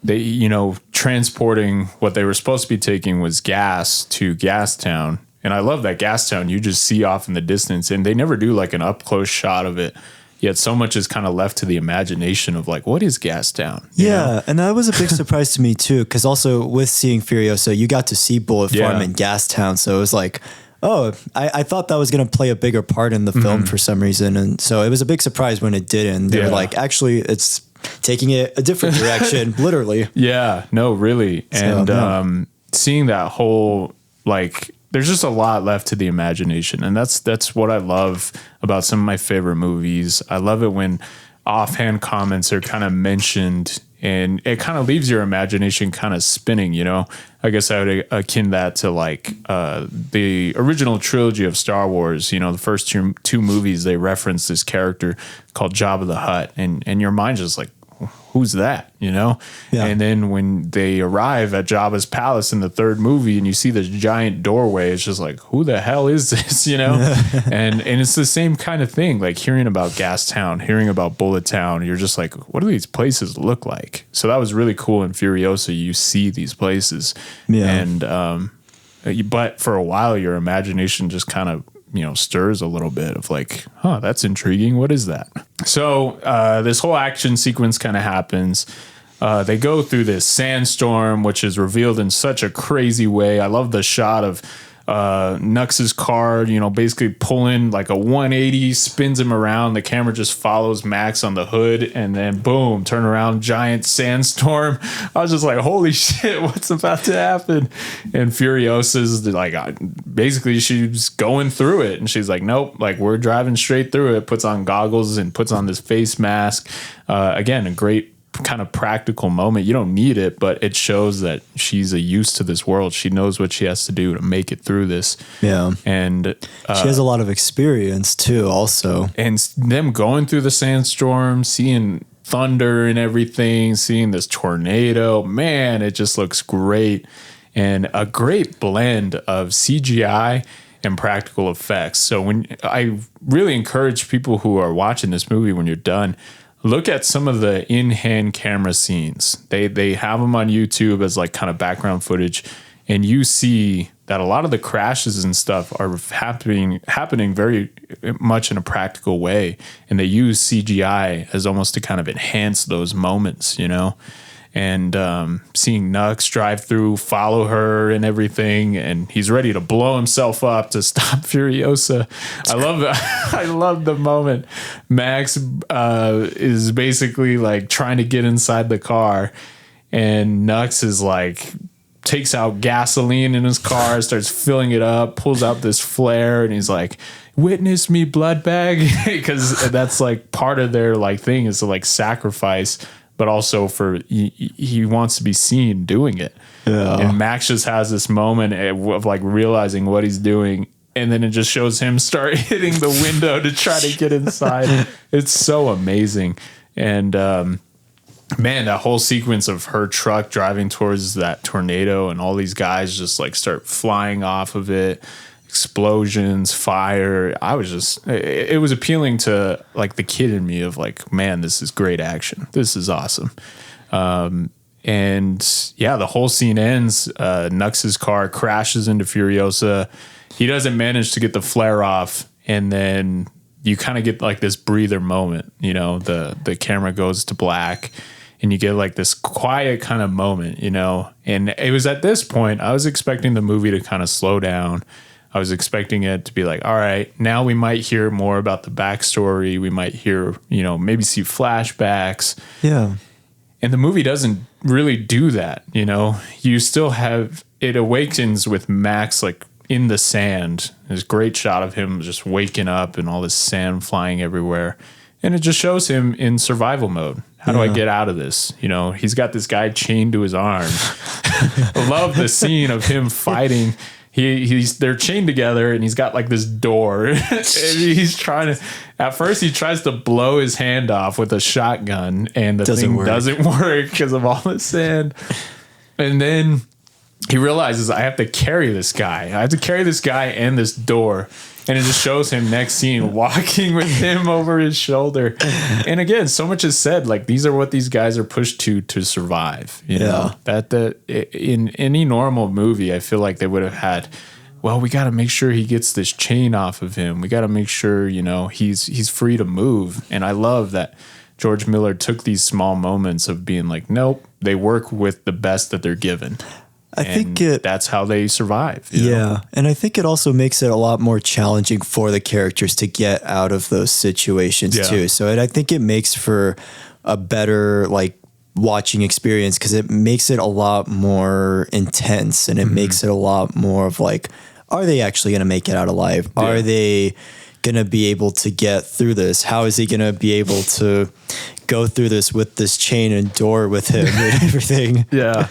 They, you know, transporting what they were supposed to be taking was gas to Gastown. And I love that Gastown you just see off in the distance, and they never do like an up close shot of it. Yet so much is kind of left to the imagination of like, what is Gastown? You know? And that was a big surprise to me too, because also with seeing Furiosa, you got to see Bullet Farm and Gastown. So it was like, oh, I thought that was going to play a bigger part in the film for some reason. And so it was a big surprise when it didn't. They were like, actually, it's taking it a different direction, literally. Yeah, no, really. And seeing that whole, like, there's just a lot left to the imagination. And that's what I love about some of my favorite movies. I love it when offhand comments are kind of mentioned, and it kind of leaves your imagination kind of spinning, you know? I guess I would akin that to like the original trilogy of Star Wars. You know, the first two movies, they reference this character called Jabba the Hutt, and your mind's just like, who's that, you know? And then when they arrive at Jabba's palace in the third movie and you see this giant doorway, it's just like, who the hell is this, you know? and it's the same kind of thing, like hearing about Gastown, hearing about Bullet Town, you're just like, what do these places look like? So that was really cool. In Furiosa, you see these places. And but for a while your imagination just kind of, you know, stirs a little bit of like, huh, that's intriguing. What is that? So this whole action sequence kind of happens. They go through this sandstorm, which is revealed in such a crazy way. I love the shot of Nux's car, you know, basically pulling like a 180, spins him around. The camera just follows Max on the hood, and then boom, turn around, giant sandstorm. I was just like, holy shit, what's about to happen? And Furiosa's like, basically she's going through it, and she's like, nope, like we're driving straight through it. Puts on goggles and puts on this face mask. Again, a great kind of practical moment. You don't need it, but it shows that she's used to this world. She knows what she has to do to make it through this. Yeah. And she has a lot of experience too, also. And them going through the sandstorm, seeing thunder and everything, seeing this tornado, man, it just looks great. And a great blend of CGI and practical effects. So when I really encourage people who are watching this movie, when you're done, look at some of the in-hand camera scenes. They have them on YouTube as like kind of background footage, and you see that a lot of the crashes and stuff are happening very much in a practical way, and they use CGI as almost to kind of enhance those moments, you know. And seeing Nux drive through, follow her and everything, and he's ready to blow himself up to stop Furiosa. I love the moment Max is basically like trying to get inside the car, and Nux is like takes out gasoline in his car, starts filling it up, pulls out this flare, and he's like, witness me, blood bag, because that's like part of their like thing is to like sacrifice, but also for he wants to be seen doing it. Yeah. And Max just has this moment of like realizing what he's doing, and then it just shows him start hitting the window to try to get inside. It's so amazing. And man, that whole sequence of her truck driving towards that tornado and all these guys just like start flying off of it. Explosions, fire. It was appealing to like the kid in me of like, man, this is great action. This is awesome. And yeah, the whole scene ends. Nux's car crashes into Furiosa. He doesn't manage to get the flare off. And then you kind of get like this breather moment, you know, the camera goes to black and you get like this quiet kind of moment, you know, and it was at this point, I was expecting the movie to kind of slow down. I was expecting it to be like, all right, now we might hear more about the backstory. We might hear, you know, maybe see flashbacks. Yeah. And the movie doesn't really do that. You know, you still have, it awakens with Max like in the sand. There's a great shot of him just waking up and all this sand flying everywhere. And it just shows him in survival mode. How do I get out of this? You know, he's got this guy chained to his arm. I love the scene of him fighting. They're chained together, and he's got like this door, and he's trying to. At first, he tries to blow his hand off with a shotgun, and the thing doesn't work because of all the sand. And then he realizes, I have to carry this guy. I have to carry this guy and this door. And it just shows him next scene walking with him over his shoulder. And again, so much is said, like these are what these guys are pushed to survive. You know, that in any normal movie, I feel like they would have had, well, we got to make sure he gets this chain off of him. We got to make sure, you know, he's free to move. And I love that George Miller took these small moments of being like, nope, they work with the best that they're given. I think that's how they survive. You know? And I think it also makes it a lot more challenging for the characters to get out of those situations too. So I think it makes for a better like watching experience because it makes it a lot more intense and it makes it a lot more of like, are they actually going to make it out alive? Yeah. Are they going to be able to get through this? How is he going to be able to go through this with this chain and door with him and everything? Yeah.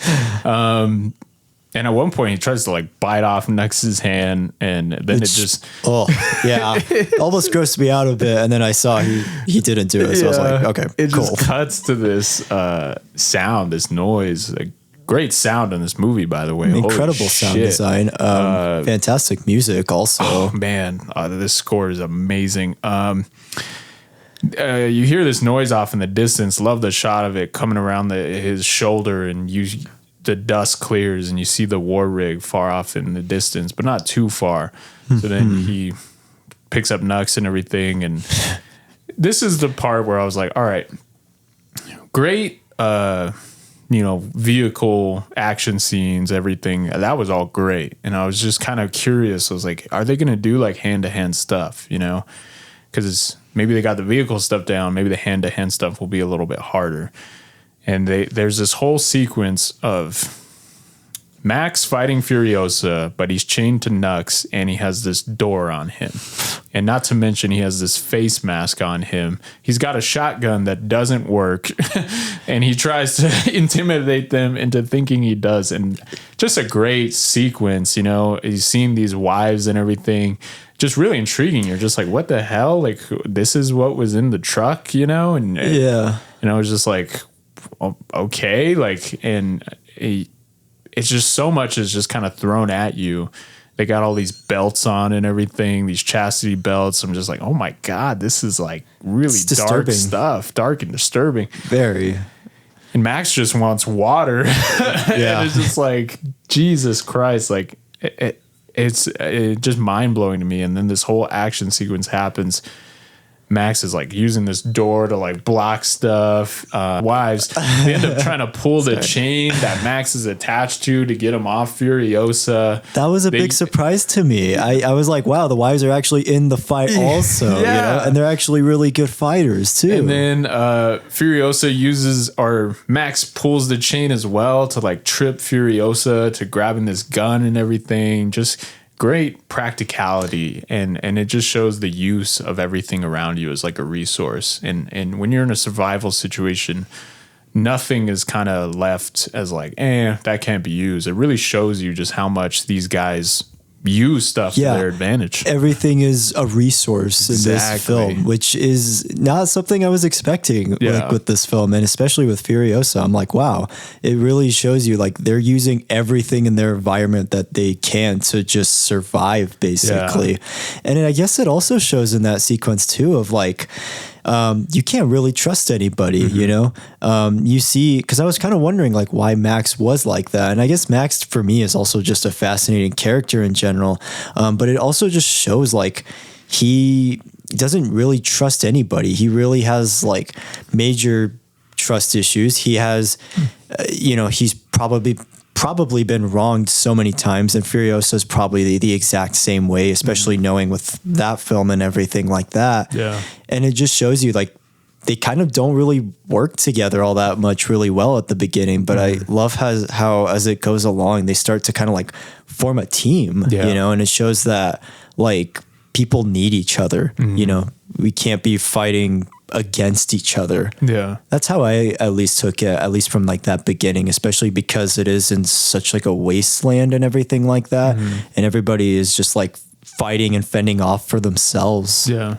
And at one point he tries to like bite off Nux's hand, and then it just almost grossed me out a bit. And then I saw he didn't do it, so I was like, okay, it cool. Just cuts to this sound, this noise. A great sound in this movie, by the way. Incredible sound design. Fantastic music, also. Oh man, this score is amazing. You hear this noise off in the distance. Love the shot of it coming around his shoulder, and the dust clears and you see the war rig far off in the distance, but not too far. So then he picks up Nux and everything. And this is the part where I was like, all right, great vehicle action scenes, everything, that was all great. And I was just kind of curious. I was like, are they going to do like hand-to-hand stuff, because maybe they got the vehicle stuff down. Maybe the hand-to-hand stuff will be a little bit harder. And there's this whole sequence of Max fighting Furiosa, but he's chained to Nux and he has this door on him. And not to mention he has this face mask on him. He's got a shotgun that doesn't work and he tries to intimidate them into thinking he does. And just a great sequence, he's seeing these wives and everything. Just really intriguing. You're just like, what the hell? Like, this is what was in the truck, And yeah, it was just like, okay, like, and it's just so much is just kind of thrown at you. They got all these belts on and everything, these chastity belts. I'm just like, oh my God, this is like really dark stuff, dark and disturbing. Very. And Max just wants water. Yeah. And it's just like, Jesus Christ, like it's just mind blowing to me. And then this whole action sequence happens. Max is like using this door to like block stuff. Wives, they end up trying to pull the chain that Max is attached to get him off Furiosa. That was a big surprise to me. I was like, wow, the wives are actually in the fight also, and they're actually really good fighters too. And then Furiosa Max pulls the chain as well to like trip Furiosa to grabbing this gun and everything. Just great practicality, and it just shows the use of everything around you as like a resource. And when you're in a survival situation, nothing is kind of left as like, that can't be used. It really shows you just how much these guys use stuff to their advantage. Everything is a resource in this film, which is not something I was expecting like with this film, and especially with Furiosa. I'm like, wow, it really shows you like they're using everything in their environment that they can to just survive, basically. And I guess it also shows in that sequence too of like, you can't really trust anybody, you see, because I was kind of wondering like why Max was like that. And I guess Max for me is also just a fascinating character in general. But it also just shows like he doesn't really trust anybody. He really has like major trust issues. He has, he's probably been wronged so many times, and Furiosa is probably the exact same way, especially knowing with that film and everything like that. Yeah. And it just shows you like they kind of don't really work together all that much really well at the beginning, but I love how as it goes along, they start to kind of like form a team, and it shows that like people need each other. We can't be fighting against each other. Yeah. That's how I at least took it, at least from like that beginning, especially because it is in such like a wasteland and everything like that. And everybody is just like fighting and fending off for themselves. Yeah.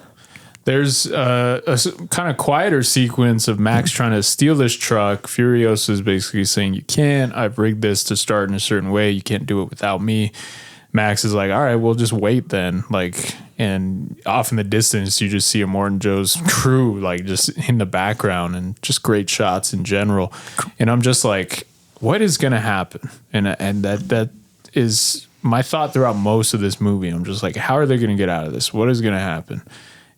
There's a kind of quieter sequence of Max trying to steal this truck. Furiosa is basically saying, you can't, I've rigged this to start in a certain way. You can't do it without me. Max is like, all right, we'll just wait then. Like, and off in the distance, you just see Immortan Joe's crew, like just in the background, and just great shots in general. And I'm just like, what is going to happen? And that is my thought throughout most of this movie. I'm just like, how are they going to get out of this? What is going to happen?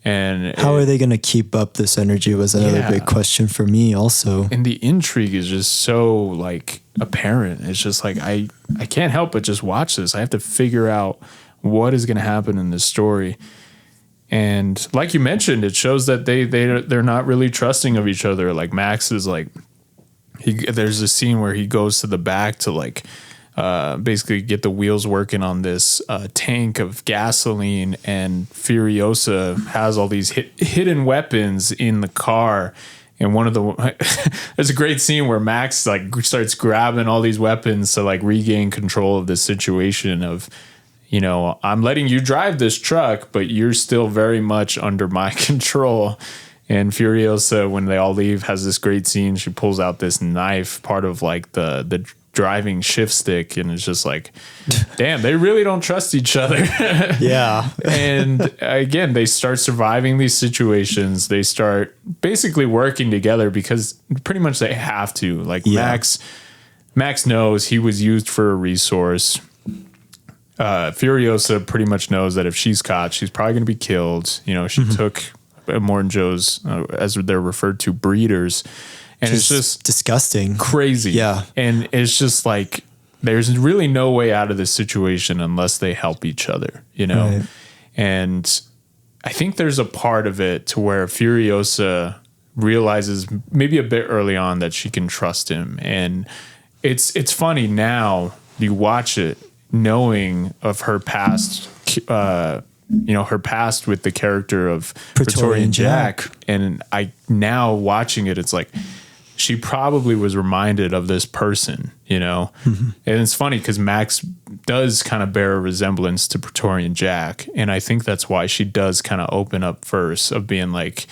And how are they going to keep up this energy was another big question for me also. And the intrigue is just so like apparent. It's just like, I can't help but just watch this. I have to figure out what is going to happen in this story. And like you mentioned, it shows that they're not really trusting of each other. Like Max is like, there's a scene where he goes to the back to like, basically get the wheels working on this tank of gasoline, and Furiosa has all these hidden weapons in the car. And one of the there's a great scene where Max like starts grabbing all these weapons to like regain control of this situation of, I'm letting you drive this truck, but you're still very much under my control. And Furiosa, when they all leave, has this great scene. She pulls out this knife, part of like the driving shift stick, and it's just like, damn, they really don't trust each other. Yeah. And again, they start surviving these situations. They start basically working together because pretty much they have to. Like Max knows he was used for a resource. Furiosa pretty much knows that if she's caught, she's probably going to be killed. She took Immortan Joe's, as they're referred to, breeders. And it's just disgusting. Crazy. Yeah. And it's just like, there's really no way out of this situation unless they help each other, you know? Right. And I think there's a part of it to where Furiosa realizes maybe a bit early on that she can trust him. And it's funny now, you watch it knowing of her past, her past with the character of Praetorian Jack. And I now watching it, it's like, she probably was reminded of this person, you know? Mm-hmm. And it's funny because Max does kind of bear a resemblance to Praetorian Jack. And I think that's why she does kind of open up first of being like,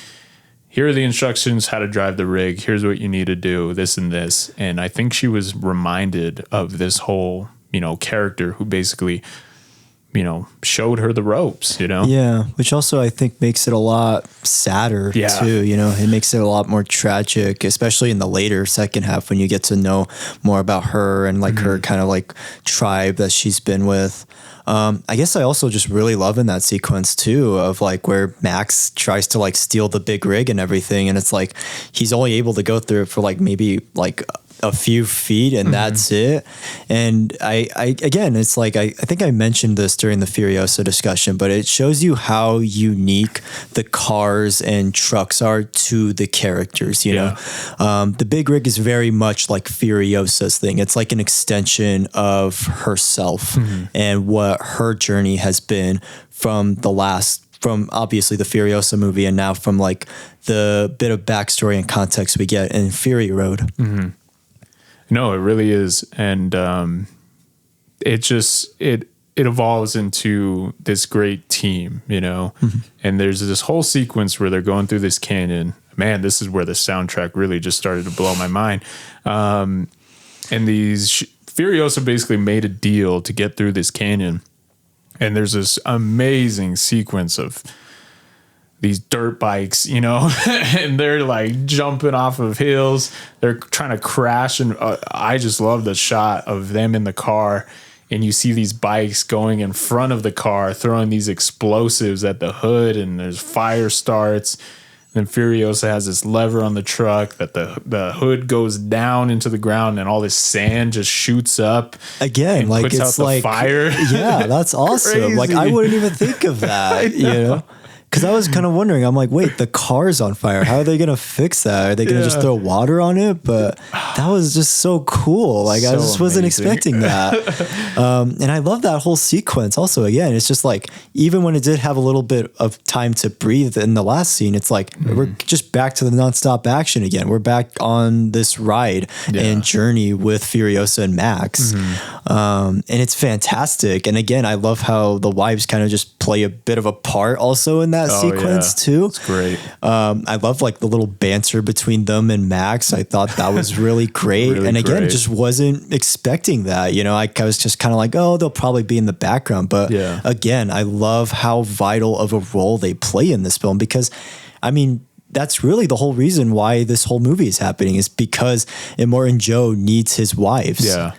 here are the instructions, how to drive the rig. Here's what you need to do, this and this. And I think she was reminded of this whole, character who basically, showed her the ropes, Yeah. Which also I think makes it a lot sadder too. It makes it a lot more tragic, especially in the later second half when you get to know more about her and like her kind of like tribe that she's been with. I guess I also just really love in that sequence too of like where Max tries to like steal the big rig and everything. And it's like, he's only able to go through it for like maybe like a few feet and that's it. And I again, it's like, I think I mentioned this during the Furiosa discussion, but it shows you how unique the cars and trucks are to the characters, you know? The big rig is very much like Furiosa's thing. It's like an extension of herself and what her journey has been from obviously the Furiosa movie and now from like the bit of backstory and context we get in Fury Road. Mm-hmm. No, it really is. And it evolves into this great team, and there's this whole sequence where they're going through this canyon. Man, this is where the soundtrack really just started to blow my mind. And Furiosa basically made a deal to get through this canyon. And there's this amazing sequence of these dirt bikes, and they're like jumping off of hills. They're trying to crash. And I just love the shot of them in the car. And you see these bikes going in front of the car, throwing these explosives at the hood, and there's fire starts. Then Furiosa has this lever on the truck that the hood goes down into the ground and all this sand just shoots up. Again, like it's like fire. Yeah, that's awesome. Like I wouldn't even think of that, Because I was kind of wondering, I'm like, wait, the car's on fire. How are they going to fix that? Are they going to just throw water on it? But that was just so cool. Like, I just wasn't expecting that. And I love that whole sequence. Also, again, it's just like, even when it did have a little bit of time to breathe in the last scene, it's like, we're just back to the nonstop action again. We're back on this ride and journey with Furiosa and Max. And it's fantastic. And again, I love how the wives kind of just play a bit of a part also in that sequence too. It's great. I love like the little banter between them and Max. I thought that was really great. Really and again, just wasn't expecting that. I was just kind of like, oh, they'll probably be in the background. But again, I love how vital of a role they play in this film because, I mean, that's really the whole reason why this whole movie is happening is because Immortan Joe needs his wives. Yeah.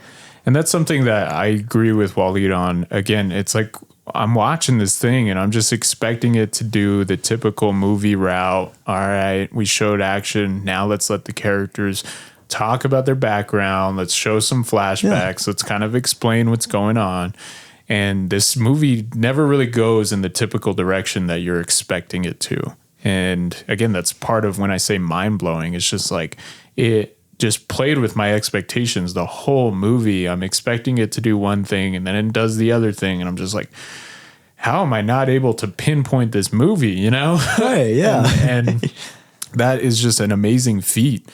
And that's something that I agree with Wallied on. Again, it's like, I'm watching this thing and I'm just expecting it to do the typical movie route. All right, we showed action. Now let's let the characters talk about their background. Let's show some flashbacks. Let's kind of explain what's going on. And this movie never really goes in the typical direction that you're expecting it to. And again, that's part of when I say mind blowing. It's just like it just played with my expectations the whole movie. I'm expecting it to do one thing and then it does the other thing. And I'm just like, how am I not able to pinpoint this movie, Right, yeah. and that is just an amazing feat.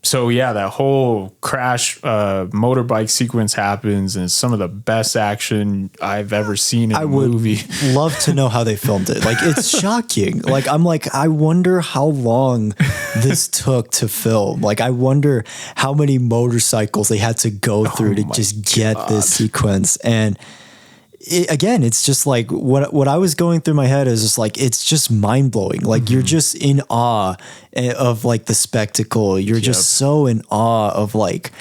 So yeah, that whole crash motorbike sequence happens and it's some of the best action I've ever seen in a movie. I would love to know how they filmed it. Like, it's shocking. Like, I'm like, I wonder how long this took to film. Like, I wonder how many motorcycles they had to go through to just get this sequence. And again, it's just like what I was going through my head is just like, it's just mind blowing. Like you're just in awe of like the spectacle. You're just so in awe of like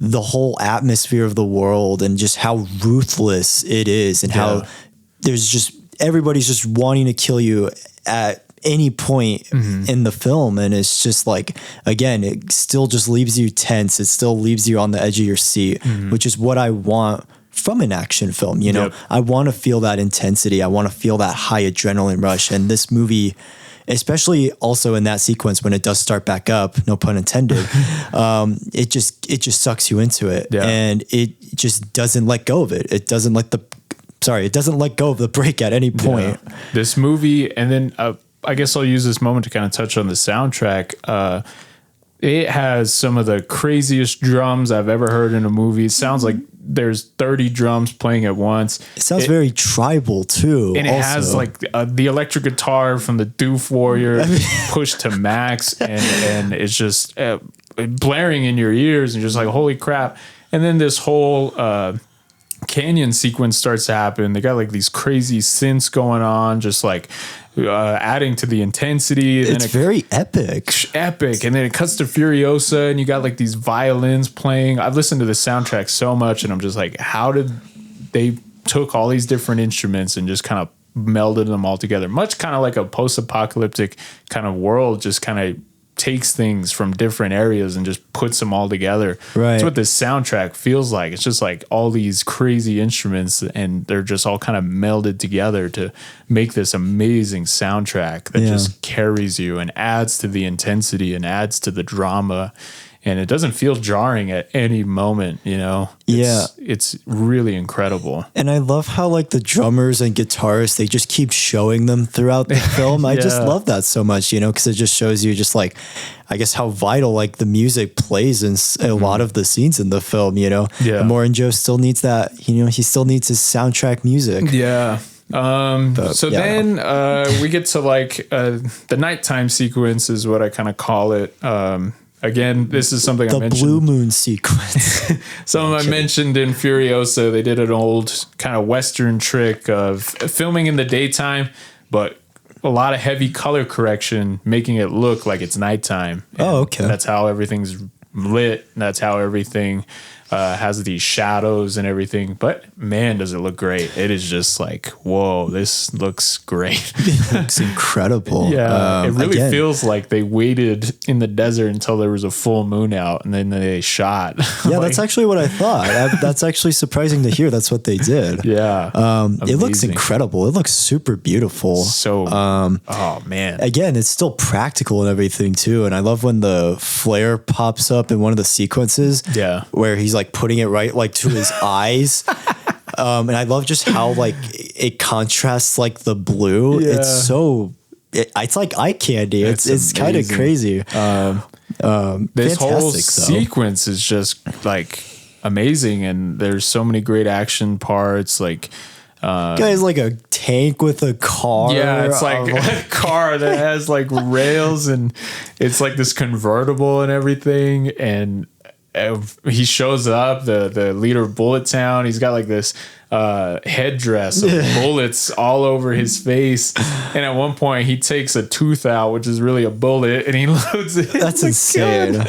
the whole atmosphere of the world and just how ruthless it is and how there's just, everybody's just wanting to kill you at any point in the film. And it's just like, again, it still just leaves you tense. It still leaves you on the edge of your seat, which is what I want from an action film. You know, I want to feel that intensity. I want to feel that high adrenaline rush. And this movie, especially also in that sequence when it does start back up, no pun intended, it just sucks you into it, and it just doesn't let go of it. It doesn't let go of the break at any point. Yeah. This movie, and then I guess I'll use this moment to kind of touch on the soundtrack. It has some of the craziest drums I've ever heard in a movie. It sounds like there's 30 drums playing at once. It sounds very tribal too. And it has like the electric guitar from the Doof Warrior pushed to max, and it's just blaring in your ears and just like, holy crap. And then this whole canyon sequence starts to happen. They got like these crazy synths going on, just like adding to the intensity. And it's very epic. And then it cuts to Furiosa, and you got like these violins playing. I've listened to the soundtrack so much, and I'm just like, how did they took all these different instruments and just kind of melded them all together? Much kind of like a post-apocalyptic kind of world, just kind of takes things from different areas and just puts them all together. Right. That's what this soundtrack feels like. It's just like all these crazy instruments, and they're just all kind of melded together to make this amazing soundtrack that just carries you and adds to the intensity and adds to the drama. And it doesn't feel jarring at any moment, you know? It's really incredible. And I love how like the drummers and guitarists, they just keep showing them throughout the film. I just love that so much, you know, because it just shows you just like, I guess how vital like the music plays in a lot of the scenes in the film, you know? Yeah. Morin Joe still needs that, you know, he still needs his soundtrack music. Yeah. Then we get to like the nighttime sequence is what I kind of call it. Again, this is something I mentioned. The blue moon sequence. I mentioned in Furiosa. They did an old kind of Western trick of filming in the daytime, but a lot of heavy color correction, making it look like it's nighttime. Oh, okay. That's how everything's lit. That's how everything has these shadows and everything. But man, does it look great. It is just like, whoa, this looks great. It looks incredible. It really feels like they waited in the desert until there was a full moon out, and then they shot. Yeah, that's actually what I thought. That's actually surprising to hear. That's what they did. Yeah. It looks incredible. It looks super beautiful. So, oh man. Again, it's still practical and everything too. And I love when the flare pops up in one of the sequences. Yeah. Where he's like putting it right like to his eyes. And I love just how like it contrasts like the blue. Yeah. It's so it's like eye candy. It's kind of crazy. This whole sequence is just like amazing, and there's so many great action parts. Like guy's like a tank with a car. Yeah, it's like a car that has like rails, and it's like this convertible and everything. And he shows up, the leader of Bullet Town. He's got like this headdress of bullets all over his face, and at one point he takes a tooth out, which is really a bullet, and he loads it. That's insane.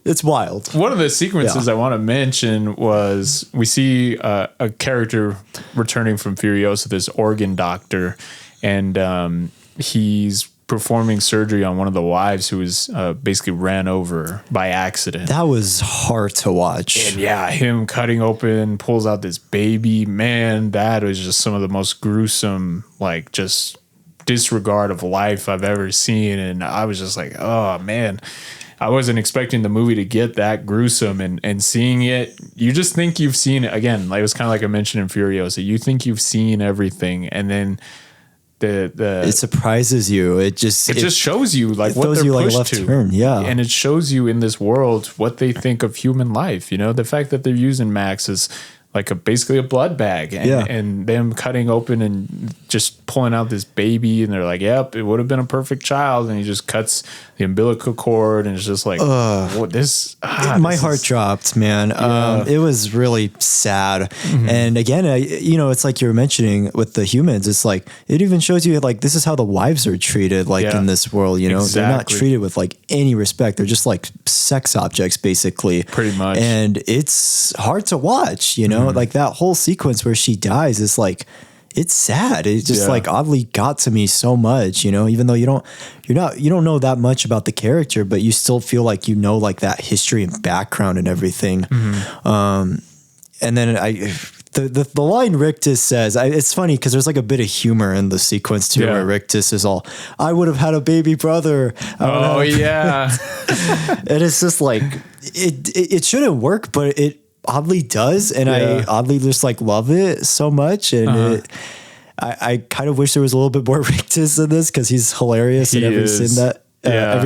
It's wild. One of the sequences I want to mention was we see a character returning from Furiosa, this organ doctor, and he's performing surgery on one of the wives who was basically ran over by accident. That was hard to watch. And yeah, him cutting open, pulls out this baby. Man, that was just some of the most gruesome, like just disregard of life I've ever seen. And I was just like, oh man, I wasn't expecting the movie to get that gruesome, and seeing it, you just think you've seen it. Again, like it was kind of like I mentioned in Furiosa, you think you've seen everything, and then it surprises you. It just shows you like what they're pushed left to. Turn. Yeah. And it shows you in this world what they think of human life. You know, the fact that they're using Max as like basically a blood bag, and them cutting open and just pulling out this baby, and they're like, yep, it would have been a perfect child. And he just cuts the umbilical cord, and it's just like, what this? My heart dropped, man. Yeah. It was really sad. Mm-hmm. And again, it's like you were mentioning with the humans, it's like, it even shows you like, this is how the wives are treated, like in this world, you know, they're not treated with like any respect. They're just like sex objects, basically. Pretty much. And it's hard to watch, you know, like that whole sequence where she dies is like, it's sad. It just Yeah. like oddly got to me so much, you know, even though you don't know that much about the character, but you still feel like you know like that history and background and everything. And then the line Rictus says, it's funny because there's like a bit of humor in the sequence too, where Rictus is all, I would have had a baby brother. Oh yeah. And it's just like, it shouldn't work, but it oddly does. And I oddly just like love it so much. And I kind of wish there was a little bit more Rictus in this because he's hilarious in every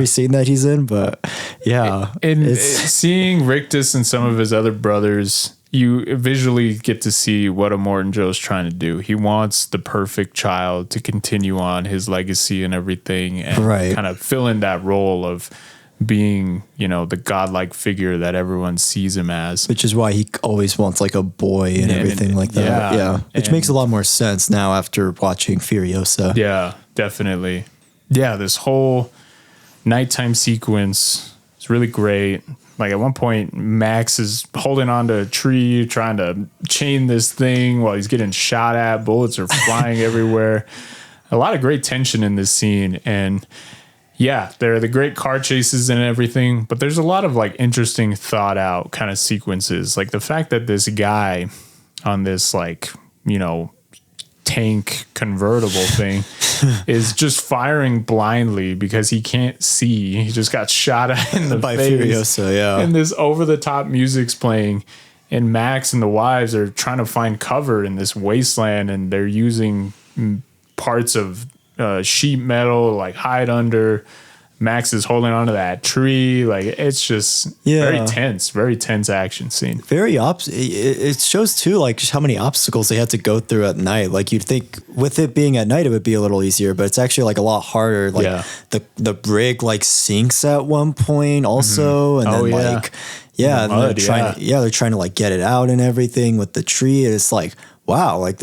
scene that he's in. But yeah. And seeing Rictus and some of his other brothers, you visually get to see what Immortan Joe's trying to do. He wants the perfect child to continue on his legacy and everything, and kind of fill in that role of being, you know, the godlike figure that everyone sees him as. Which is why he always wants like a boy and everything like that. Yeah. Which makes a lot more sense now after watching Furiosa. Yeah, definitely. Yeah, this whole nighttime sequence is really great. Like at one point, Max is holding onto a tree, trying to chain this thing while he's getting shot at. Bullets are flying everywhere. A lot of great tension in this scene. And yeah, there are the great car chases and everything, but there's a lot of like interesting thought out kind of sequences. Like the fact that this guy on this like, you know, tank convertible thing is just firing blindly because he can't see. He just got shot at in the by face. Furiosa, yeah. And this over-the-top music's playing, and Max and the wives are trying to find cover in this wasteland, and they're using parts of sheet metal, like hide under. Max is holding onto that tree. Like it's just very tense action scene. It shows too, like just how many obstacles they had to go through at night. Like you'd think with it being at night, it would be a little easier, but it's actually like a lot harder. Like the rig like sinks at one point also. And then they're trying to like get it out and everything with the tree. And it's like, wow, like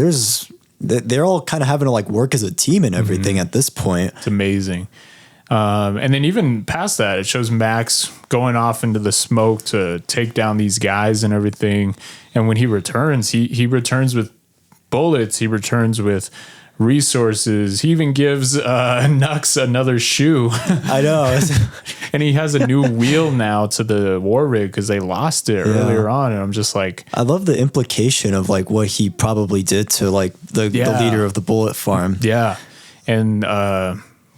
they're all kind of having to like work as a team and everything at this point. It's amazing. And then even past that, it shows Max going off into the smoke to take down these guys and everything. And when he returns, he returns with bullets. He returns with resources. He even gives Nux another shoe. I know. And he has a new wheel now to the war rig because they lost it earlier on. And I'm just like, I love the implication of like what he probably did to like the leader of the bullet farm. Yeah. And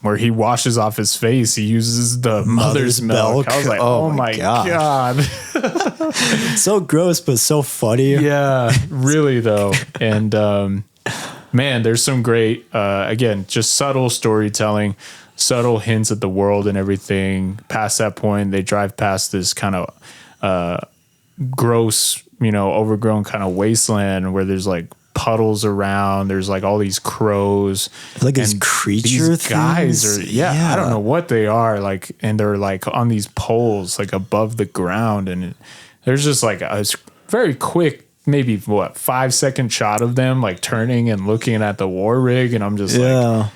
where he washes off his face, he uses the mother's milk. I was like, oh my God. So gross, but so funny. Yeah, really though. And man, there's some great, again, just subtle storytelling, subtle hints at the world and everything. Past that point, they drive past this kind of gross, you know, overgrown kind of wasteland where there's like puddles around. There's like all these crows, like these creature these guys things. I don't know what they are, like, and they're like on these poles like above the ground, and there's just like a very quick, maybe 5-second shot of them like turning and looking at the war rig, and I'm just like,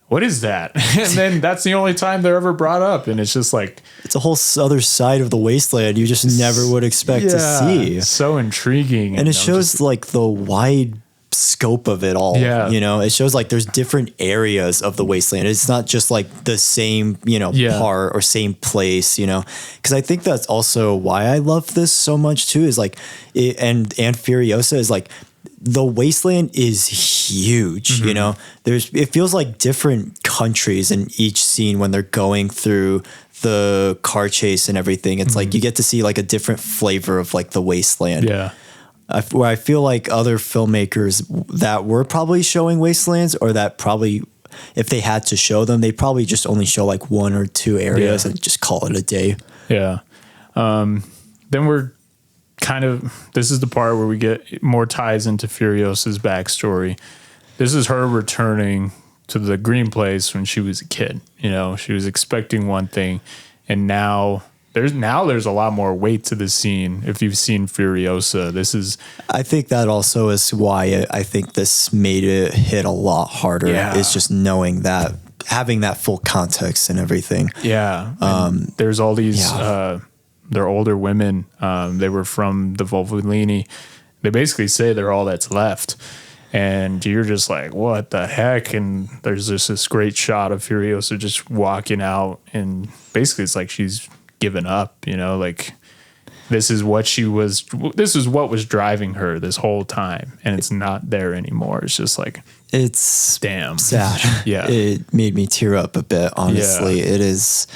what is that? And then that's the only time they're ever brought up, and it's just like it's a whole other side of the wasteland you just never would expect to see. So intriguing, and it shows like the wide scope of it all. You know, it shows like there's different areas of the wasteland. It's not just like the same, you know, part or same place, you know, because I think that's also why I love this so much too, is like and Furiosa is like the wasteland is huge. You know, it feels like different countries in each scene when they're going through the car chase and everything. It's like you get to see like a different flavor of like the wasteland. Where I feel like other filmmakers that were probably showing wastelands, or that probably, if they had to show them, they probably just only show like 1 or 2 areas and just call it a day. Then we're kind of, this is the part where we get more ties into Furiosa's backstory. This is her returning to the green place when she was a kid. You know, she was expecting one thing, and now there's a lot more weight to the scene. If you've seen Furiosa, I think that also is why I think this made it hit a lot harder. It's just knowing that, having that full context and everything. There's all these they're older women. They were from the Volvolini. They basically say they're all that's left. And you're just like, what the heck? And there's just this great shot of Furiosa just walking out, and basically it's like she's given up, you know, like this is what was driving her this whole time, and it's not there anymore. It's just like, it's damn sad. Yeah. It made me tear up a bit, honestly. Yeah. It is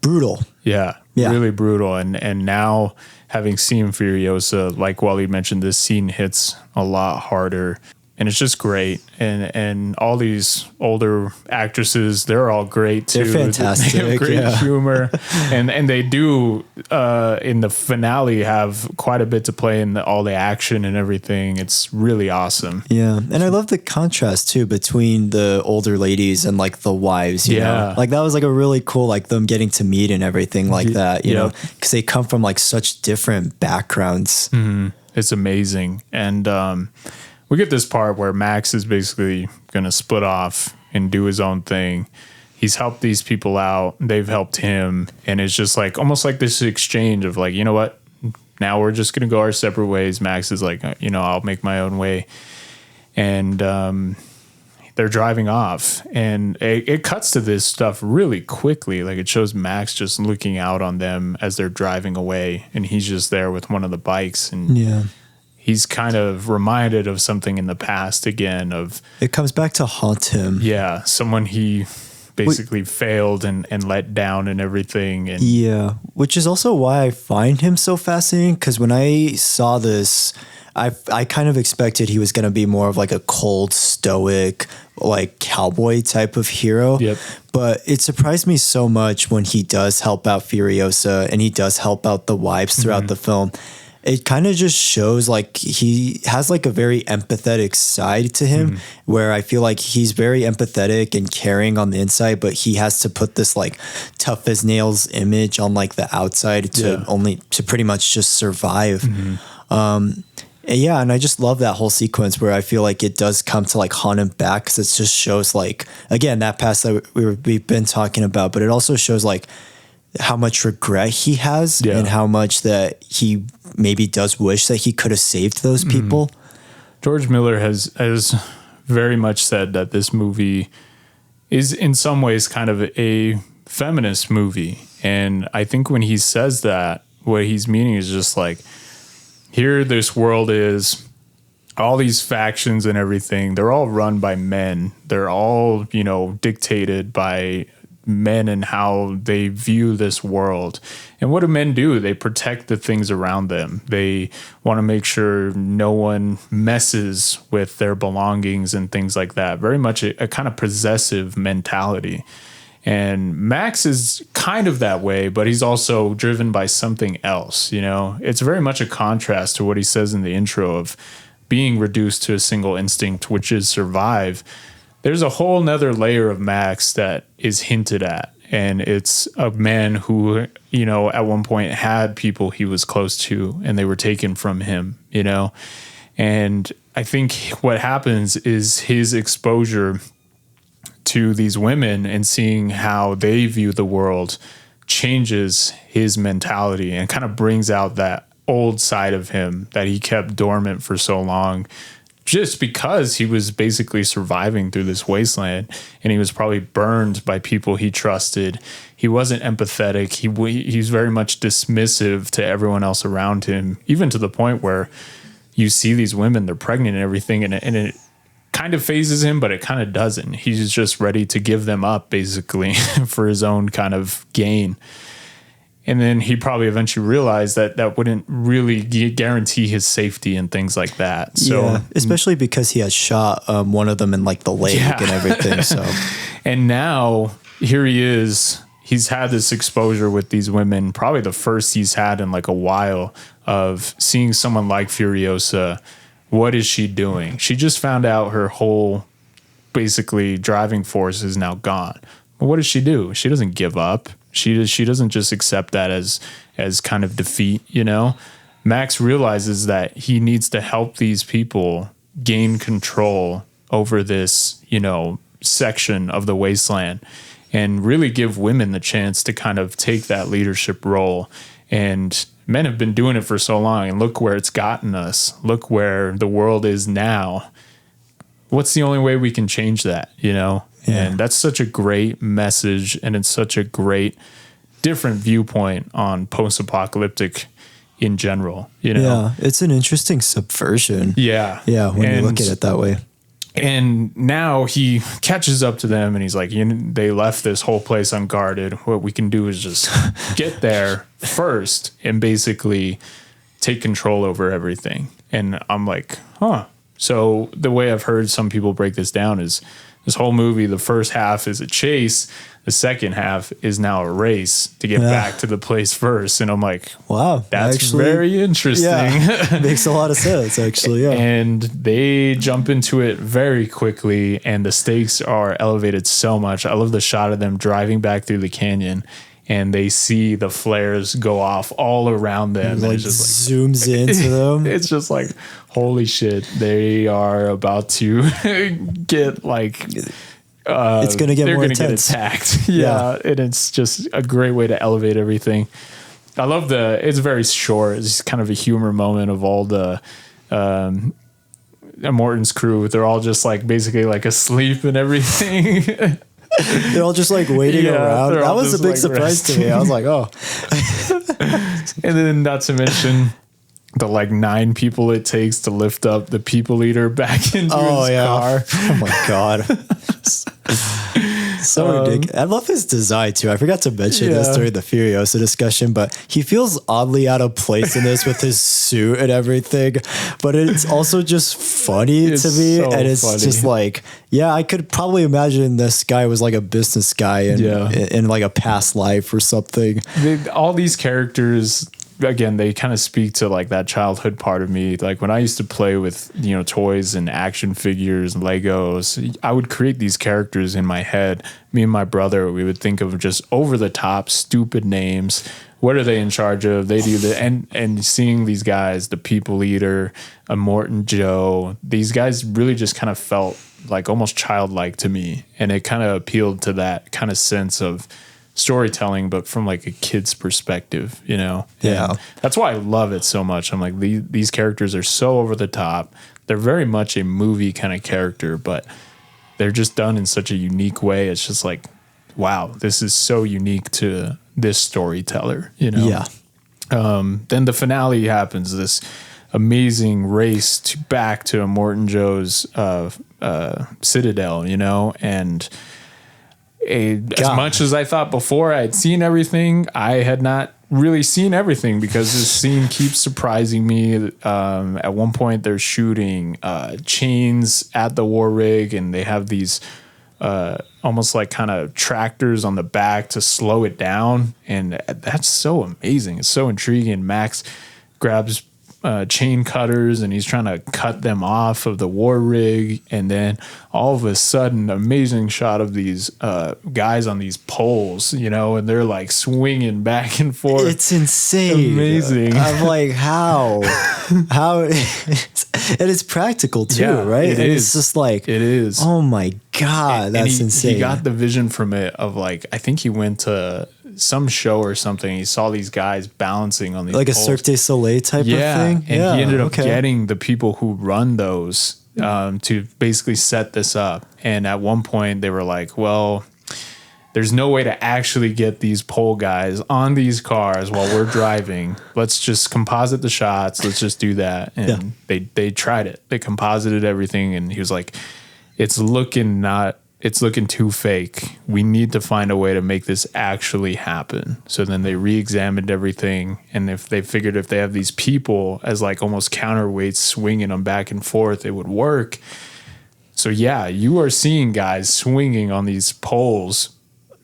brutal. Yeah. Really brutal. And now having seen Furiosa, like Wallied mentioned, this scene hits a lot harder. And it's just great. And all these older actresses, they're all great too. They're fantastic. They have great humor. And they do, in the finale, have quite a bit to play in all the action and everything. It's really awesome. Yeah. And I love the contrast too between the older ladies and like the wives, you know? Like that was like a really cool, like them getting to meet and everything like that, you know, because they come from like such different backgrounds. Mm-hmm. It's amazing. And, we get this part where Max is basically going to split off and do his own thing. He's helped these people out. They've helped him. And it's just like almost like this exchange of like, you know what? Now we're just going to go our separate ways. Max is like, you know, I'll make my own way. And they're driving off. And it cuts to this stuff really quickly. Like it shows Max just looking out on them as they're driving away. And he's just there with one of the bikes. And he's kind of reminded of something in the past again of it comes back to haunt him. Yeah. Someone he basically failed and let down and everything. And which is also why I find him so fascinating. Cause when I saw this, I kind of expected he was going to be more of like a cold, stoic, like cowboy type of hero. But it surprised me so much when he does help out Furiosa and he does help out the wives throughout the film. It kind of just shows like he has like a very empathetic side to him where I feel like he's very empathetic and caring on the inside, but he has to put this like tough as nails image on like the outside to pretty much just survive. And I just love that whole sequence where I feel like it does come to like haunt him back, because it just shows like, again, that past that we've been talking about, but it also shows like how much regret he has and how much that he maybe does wish that he could have saved those people. George Miller has very much said that this movie is in some ways kind of a feminist movie. And I think when he says that, what he's meaning is just like, here this world is, all these factions and everything, they're all run by men. They're all, you know, dictated by men and how they view this world. And what do men do? They protect the things around them. They want to make sure no one messes with their belongings and things like that. Very much a kind of possessive mentality. And Max is kind of that way, but he's also driven by something else. You know, it's very much a contrast to what he says in the intro of being reduced to a single instinct, which is survive. There's a whole nother layer of Max that is hinted at. And it's a man who, you know, at one point had people he was close to and they were taken from him, you know. And I think what happens is his exposure to these women and seeing how they view the world changes his mentality and kind of brings out that old side of him that he kept dormant for so long, just because he was basically surviving through this wasteland and he was probably burned by people he trusted. He wasn't empathetic. He's very much dismissive to everyone else around him, even to the point where you see these women, they're pregnant and everything, and it kind of phases him, but it kind of doesn't. He's just ready to give them up basically for his own kind of gain. And then he probably eventually realized that that wouldn't really guarantee his safety and things like that. So, especially because he has shot one of them in like the leg and everything. So, and now here he is. He's had this exposure with these women, probably the first he's had in like a while, of seeing someone like Furiosa. What is she doing? She just found out her whole basically driving force is now gone. But what does she do? She doesn't give up. She doesn't just accept that as kind of defeat, you know? Max realizes that he needs to help these people gain control over this, you know, section of the wasteland and really give women the chance to kind of take that leadership role. And men have been doing it for so long, and look where it's gotten us. Look where the world is now. what's the only way we can change that, you know? Yeah. And that's such a great message, and it's such a great different viewpoint on post-apocalyptic in general, you know? Yeah, it's an interesting subversion. Yeah. Yeah, when you look at it that way. And now he catches up to them and he's like, they left this whole place unguarded. What we can do is just get there first and basically take control over everything. And I'm like, huh. So the way I've heard some people break this down is this whole movie, the first half is a chase. The second half is now a race to get back to the place first. And I'm like, wow, that's actually, very interesting. Yeah, makes a lot of sense, actually. Yeah. And they jump into it very quickly, and the stakes are elevated so much. I love the shot of them driving back through the canyon, and they see the flares go off all around them. It and like it's just zooms into them. It's just like, holy shit, they are about to get like... it's going to get more Get intense. attacked. Yeah. And it's just a great way to elevate everything. I love it's very short. It's kind of a humor moment of all the Morton's crew. They're all just like basically like asleep and everything. They're all just like waiting around. That was a big surprise to me. I was like, oh. And then not to mention the like 9 people it takes to lift up the people eater back into his car. Oh my God. So ridiculous. I love his design too. I forgot to mention this during the Furiosa discussion, but he feels oddly out of place in this with his suit and everything. But it's also just funny to me. So and it's just like, yeah, I could probably imagine this guy was like a business guy in like a past life or something. All these characters, again, they kind of speak to like that childhood part of me. Like when I used to play with, toys and action figures and Legos, I would create these characters in my head. Me and my brother, we would think of just over the top, stupid names. What are they in charge of? They do the and seeing these guys, the people eater, a Morton Joe, these guys really just kind of felt like almost childlike to me. And it kind of appealed to that kind of sense of storytelling, but from like a kid's perspective, Yeah. And that's why I love it so much. I'm like, these characters are so over the top. They're very much a movie kind of character, but they're just done in such a unique way. It's just like, wow, this is so unique to this storyteller, Yeah. Then the finale happens, this amazing race back to Morton Joe's citadel, and as much as I thought before I had seen everything, I had not really seen everything because this scene keeps surprising me. At one point, they're shooting chains at the war rig, and they have these almost like kind of tractors on the back to slow it down. And that's so amazing. It's so intriguing. Max grabs chain cutters and he's trying to cut them off of the war rig, and then all of a sudden amazing shot of these guys on these poles, and they're like swinging back and forth. It's insane. Amazing. I'm like, how and it's practical too, right? It's just like, it is. Oh my God, that's insane. He got the vision from it of like, I think he went to some show or something. He saw these guys balancing on these like poles. A Cirque du Soleil type of thing. And he ended up getting the people who run those to basically set this up. And at one point they were like, well, there's no way to actually get these pole guys on these cars while we're driving. Let's just composite the shots. Let's just do that. And they tried it. They composited everything. And he was like, it's looking too fake. We need to find a way to make this actually happen. So then they re-examined everything. And if they figured if they have these people as like almost counterweights swinging them back and forth, it would work. So yeah, you are seeing guys swinging on these poles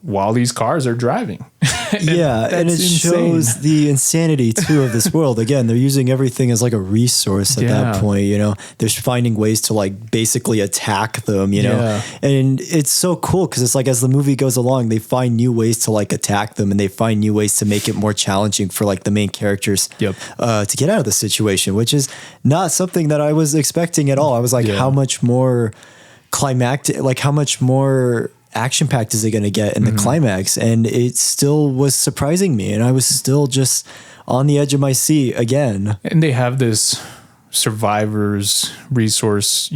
while these cars are driving. And it shows the insanity too of this world. Again, they're using everything as like a resource at that point, They're finding ways to like basically attack them, And it's so cool because it's like as the movie goes along, they find new ways to like attack them, and they find new ways to make it more challenging for like the main characters to get out of the situation, which is not something that I was expecting at all. I was like, how much more climactic, like how much more action-packed is it going to get in the climax? And it still was surprising me, and I was still just on the edge of my seat again. And they have this survivors resource,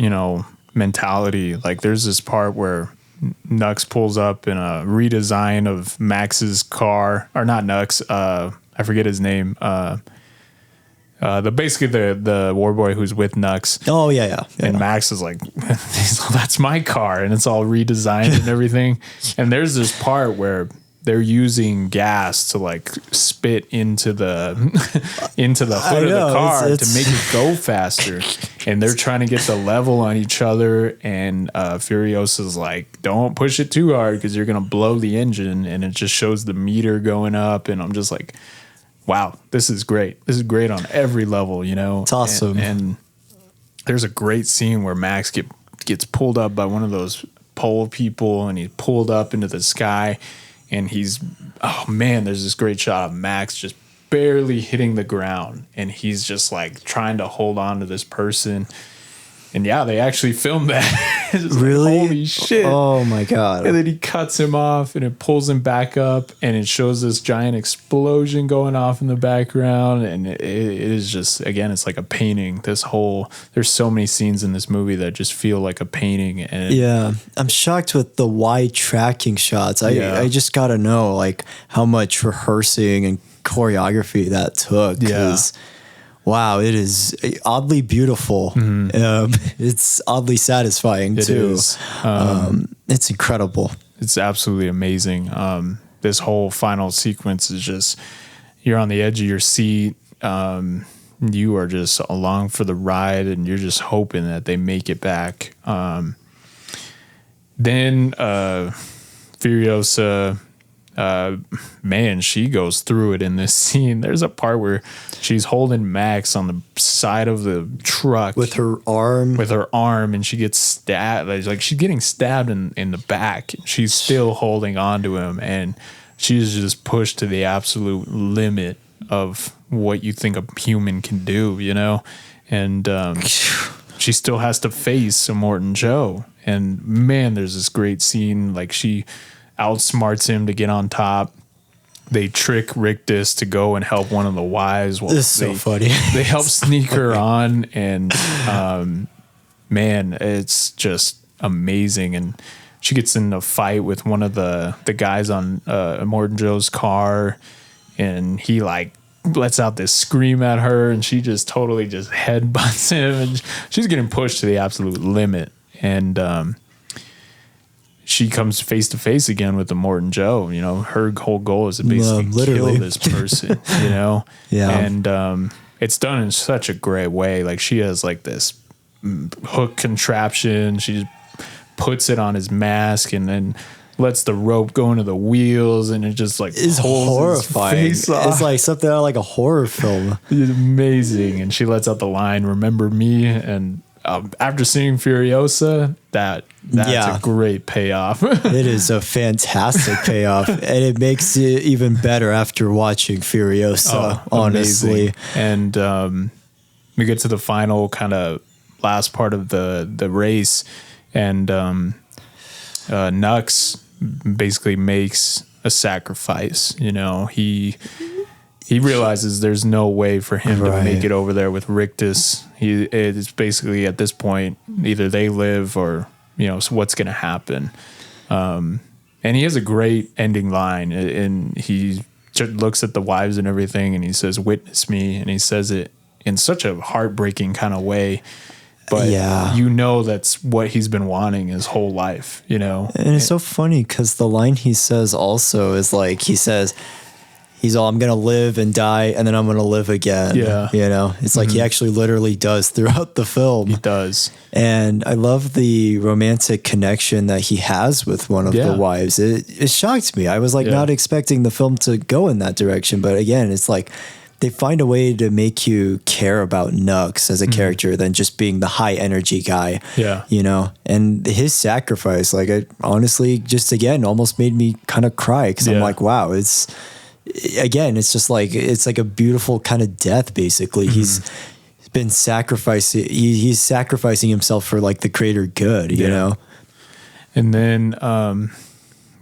mentality. Like there's this part where Nux pulls up in a redesign of Max's car, or not Nux, I forget his name. Basically the war boy who's with Nux. Oh yeah. And Max is like, that's my car, and it's all redesigned and everything. And there's this part where they're using gas to like spit into the hood of the car to make it go faster. And they're trying to get the level on each other. And Furiosa's like, don't push it too hard because you're gonna blow the engine. And it just shows the meter going up. And I'm just like, wow, this is great. This is great on every level, you know. It's awesome. And there's a great scene where Max gets pulled up by one of those pole people, and he's pulled up into the sky. And there's this great shot of Max just barely hitting the ground. And he's just like trying to hold on to this person. And yeah, they actually filmed that. Really? Like, holy shit. Oh my God. And then he cuts him off and it pulls him back up. And it shows this giant explosion going off in the background. And it is just, again, it's like a painting. There's so many scenes in this movie that just feel like a painting. And yeah, I'm shocked with the wide tracking shots. I just got to know like how much rehearsing and choreography that took. Yeah. Wow, it is oddly beautiful. It's oddly satisfying too. It's incredible. It's absolutely amazing. This whole final sequence is just, you're on the edge of your seat. You are just along for the ride, and you're just hoping that they make it back. Then Furiosa, man, she goes through it in this scene. There's a part where she's holding Max on the side of the truck with her arm, and she gets stabbed. Like she's getting stabbed in the back. She's still holding on to him, and she's just pushed to the absolute limit of what you think a human can do, you know? And she still has to face Immortan Joe. And man, there's this great scene. Like she outsmarts him to get on top. They trick Rictus to go and help one of the wives. This is so funny. They help sneak her on, and man, it's just amazing. And she gets in a fight with one of the guys on Immortan Joe's car, and he like lets out this scream at her, and she just totally just headbutts him, and she's getting pushed to the absolute limit. And she comes face to face again with Immortan Joe. You know, her whole goal is to basically kill this person, you know? Yeah. And it's done in such a great way. Like she has like this hook contraption. She just puts it on his mask and then lets the rope go into the wheels, and it just like is horrifying. It's like something out of like a horror film. It's amazing. And she lets out the line, "Remember me?" And after seeing Furiosa, that's a great payoff. It is a fantastic payoff, and it makes it even better after watching Furiosa, honestly. And we get to the final kind of last part of the race, and Nux basically makes a sacrifice. You know, he realizes there's no way for him to make it over there with Rictus. It's basically at this point, either they live or, you know, so what's going to happen. And he has a great ending line, and he looks at the wives and everything, and he says, "Witness me." And he says it in such a heartbreaking kind of way. But you know that's what he's been wanting his whole life, you know? And it's so funny because the line he says also is like, he says, he's all, "I'm going to live and die, and then I'm going to live again." Yeah. You know, it's like he actually literally does throughout the film. He does. And I love the romantic connection that he has with one of the wives. It shocked me. I was like not expecting the film to go in that direction. But again, it's like they find a way to make you care about Nux as a character than just being the high energy guy. Yeah. You know, and his sacrifice, like, it honestly just again almost made me kind of cry because I'm like, wow, it's just like, it's like a beautiful kind of death. Basically, he's been sacrificing. He's sacrificing himself for like the greater good, you know? And then,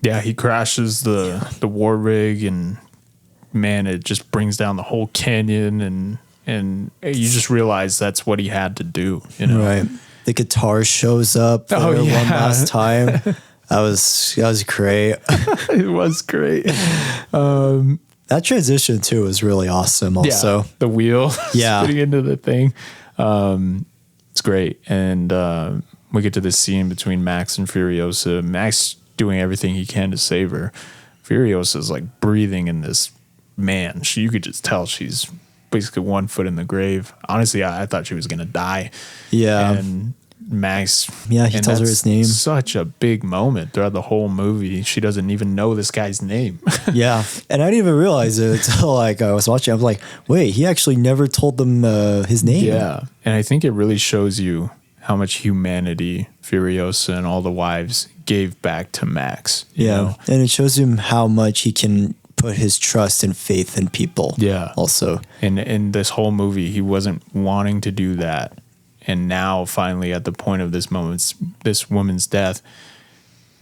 he crashes the war rig, and man, it just brings down the whole canyon, and you just realize that's what he had to do, you know? Right. the guitar shows up for one last time. That was great. It was great. That transition too was really awesome. Also, the wheel spinning into the thing. It's great. And we get to this scene between Max and Furiosa. Max doing everything he can to save her. Furiosa's like breathing in this, man. You could just tell she's basically 1 foot in the grave. Honestly, I thought she was gonna die. Yeah. And Max, he tells her his name. Such a big moment throughout the whole movie. She doesn't even know this guy's name. Yeah, and I didn't even realize it until like I was watching. I was like, wait, he actually never told them his name. Yeah, and I think it really shows you how much humanity Furiosa and all the wives gave back to Max. You know? And it shows him how much he can put his trust and faith in people. Yeah, also, and in this whole movie, he wasn't wanting to do that. And now, finally, at the point of this woman's death,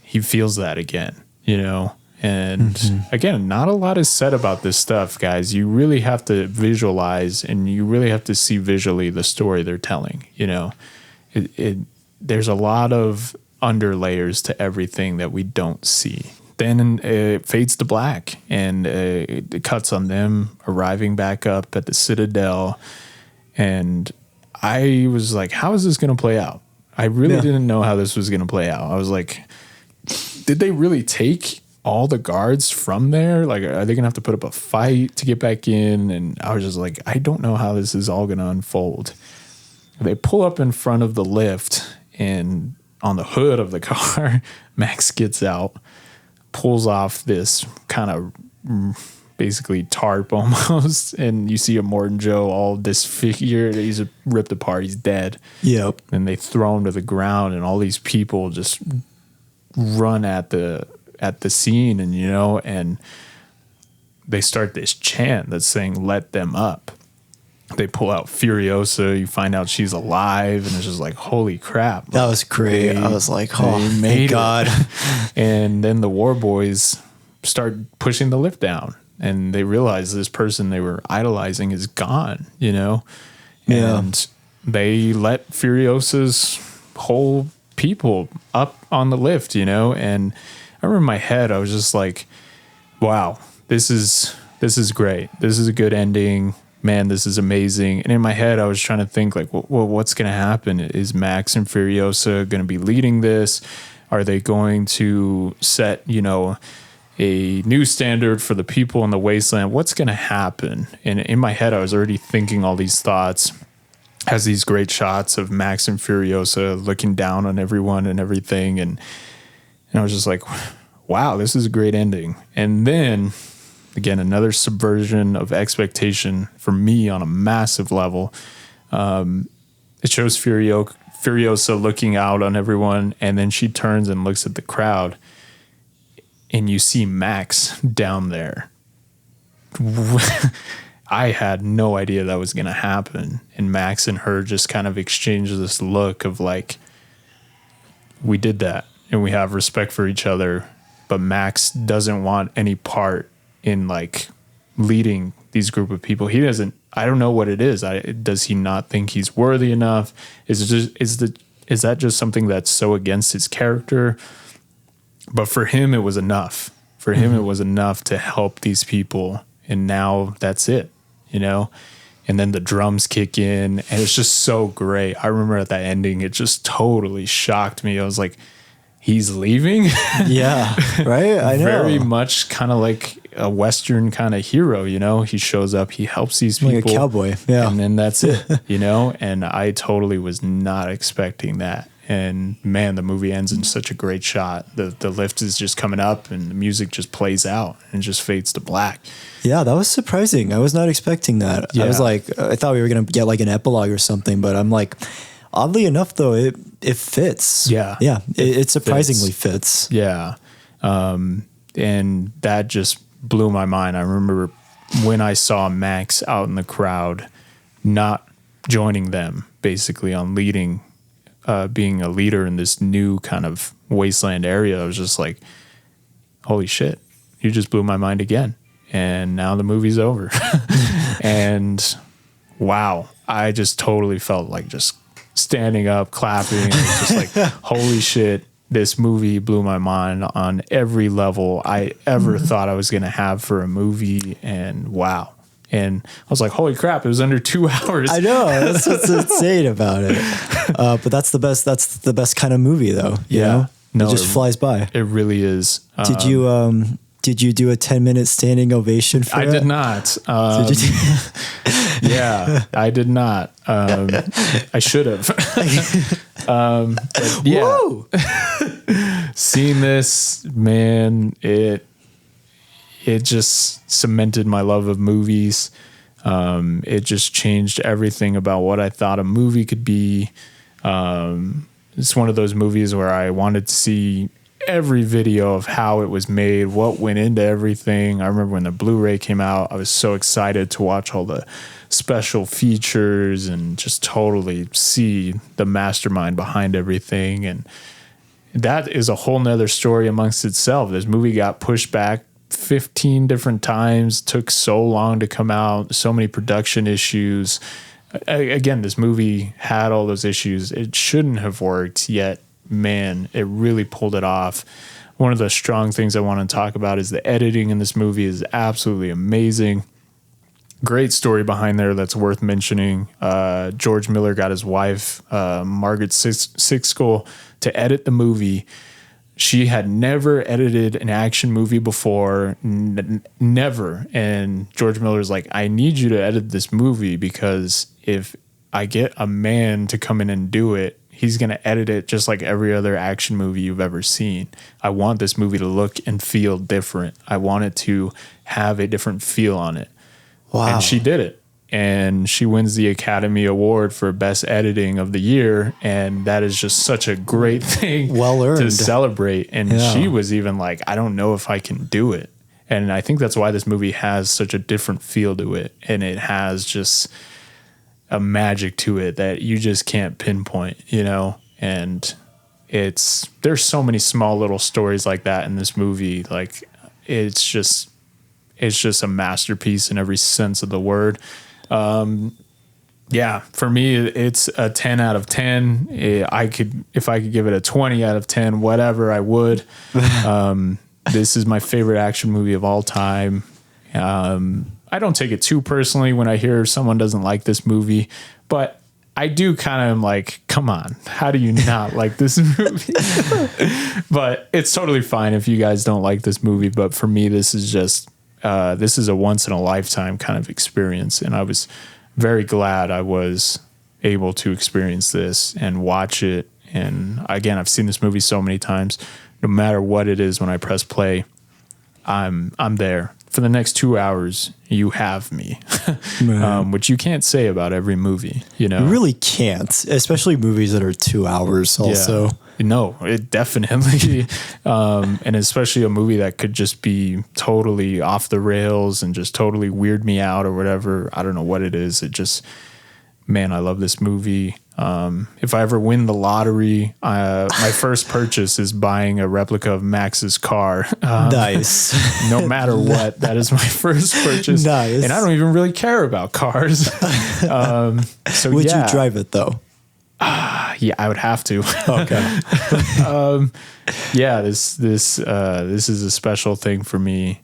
he feels that again, you know? And again, not a lot is said about this stuff, guys. You really have to visualize and you really have to see visually the story they're telling, you know? There's a lot of underlayers to everything that we don't see. Then it fades to black and it cuts on them arriving back up at the Citadel. And I was like, how is this going to play out? I really didn't know how this was going to play out. I was like, did they really take all the guards from there? Like, are they going to have to put up a fight to get back in? And I was just like, I don't know how this is all going to unfold. They pull up in front of the lift, and on the hood of the car, Max gets out, pulls off this kind of basically tarp almost, and you see a Morton Joe all disfigured. He's ripped apart. He's dead. Yep. And they throw him to the ground, and all these people just run at the scene, and you know, and they start this chant that's saying "Let them up." They pull out Furiosa. You find out she's alive, and it's just like, holy crap! That was great. I was like, oh, thank God. And then the War Boys start pushing the lift down. And they realize this person they were idolizing is gone, you know? And they let Furiosa's whole people up on the lift, you know? And I remember in my head, I was just like, wow, this is great. This is a good ending. Man, this is amazing. And in my head, I was trying to think like, well, what's going to happen? Is Max and Furiosa going to be leading this? Are they going to set, you know, a new standard for the people in the wasteland? What's going to happen? And in my head, I was already thinking all these thoughts. Has these great shots of Max and Furiosa looking down on everyone and everything. And I was just like, wow, this is a great ending. And then again, another subversion of expectation for me on a massive level. It shows Furiosa looking out on everyone. And then she turns and looks at the crowd. And you see Max down there. I had no idea that was going to happen. And Max and her just kind of exchange this look of like, we did that and we have respect for each other. But Max doesn't want any part in like leading these group of people. He doesn't, I don't know what it is. Does he not think he's worthy enough? Is that just something that's so against his character? But for him, it was enough. For him, it was enough to help these people. And now that's it, you know? And then the drums kick in, and it's just so great. I remember at that ending, it just totally shocked me. I was like, he's leaving? Yeah, right? I know. Very much kind of like a Western kind of hero, you know? He shows up, he helps these people. Like a cowboy, yeah. And then that's it, you know? And I totally was not expecting that. And man, the movie ends in such a great shot. The lift is just coming up and the music just plays out and just fades to black. Yeah, that was surprising. I was not expecting that. Yeah. I was like, I thought we were going to get like an epilogue or something, but I'm like, oddly enough though, it fits. Yeah. Yeah. It surprisingly fits. Yeah. And that just blew my mind. I remember when I saw Max out in the crowd, not joining them basically on leading, being a leader in this new kind of wasteland area. I was just like, holy shit, you just blew my mind again. And now the movie's over. And wow, I just totally felt like just standing up, clapping. It was just like, holy shit, this movie blew my mind on every level I ever thought I was going to have for a movie. And wow. And I was like, holy crap, it was under 2 hours. I know. That's what's insane about it. But that's the best. That's the best kind of movie, though. You know? No, it just flies by. It really is. Did you do a 10-minute standing ovation for it? I did not. Yeah, I did not. I should have. But yeah. Seeing this, man, it just cemented my love of movies. It just changed everything about what I thought a movie could be. It's one of those movies where I wanted to see every video of how it was made, what went into everything. I remember when the Blu-ray came out, I was so excited to watch all the special features and just totally see the mastermind behind everything. And that is a whole nother story amongst itself. This movie got pushed back 15 different times, took so long to come out, so many production issues. Again, this movie had all those issues. It shouldn't have worked, yet man, it really pulled it off. One of the strong things I want to talk about is the editing in this movie is absolutely amazing. Great story behind there that's worth mentioning. George Miller got his wife, Margaret Sixkull, to edit the movie. She had never edited an action movie before, never. And George Miller's like, I need you to edit this movie because if I get a man to come in and do it, he's going to edit it just like every other action movie you've ever seen. I want this movie to look and feel different. I want it to have a different feel on it. Wow. And she did it. And she wins the Academy Award for Best Editing of the Year. And that is just such a great thing to celebrate. And she was even like, I don't know if I can do it. And I think that's why this movie has such a different feel to it. And it has just a magic to it that you just can't pinpoint, you know? And there's so many small little stories like that in this movie. Like it's just a masterpiece in every sense of the word. Yeah, for me, it's a 10 out of 10. If I could give it a 20 out of 10, whatever, I would. This is my favorite action movie of all time. I don't take it too personally when I hear someone doesn't like this movie, but I do kind of like, come on, how do you not like this movie? But it's totally fine if you guys don't like this movie. But for me, this is just, this is a once in a lifetime kind of experience. And I was very glad I was able to experience this and watch it. And again, I've seen this movie so many times. No matter what it is, when I press play, I'm there. For the next 2 hours, you have me, which you can't say about every movie, you know? You really can't, especially movies that are 2 hours also. Yeah. No, it definitely, and especially a movie that could just be totally off the rails and just totally weird me out or whatever. I don't know what it is. It just, man, I love this movie. If I ever win the lottery, my first purchase is buying a replica of Max's car. Nice. No matter what, that is my first purchase. Nice. And I don't even really care about cars. So would you drive it though? Yeah, I would have to. Okay. Yeah, this is a special thing for me.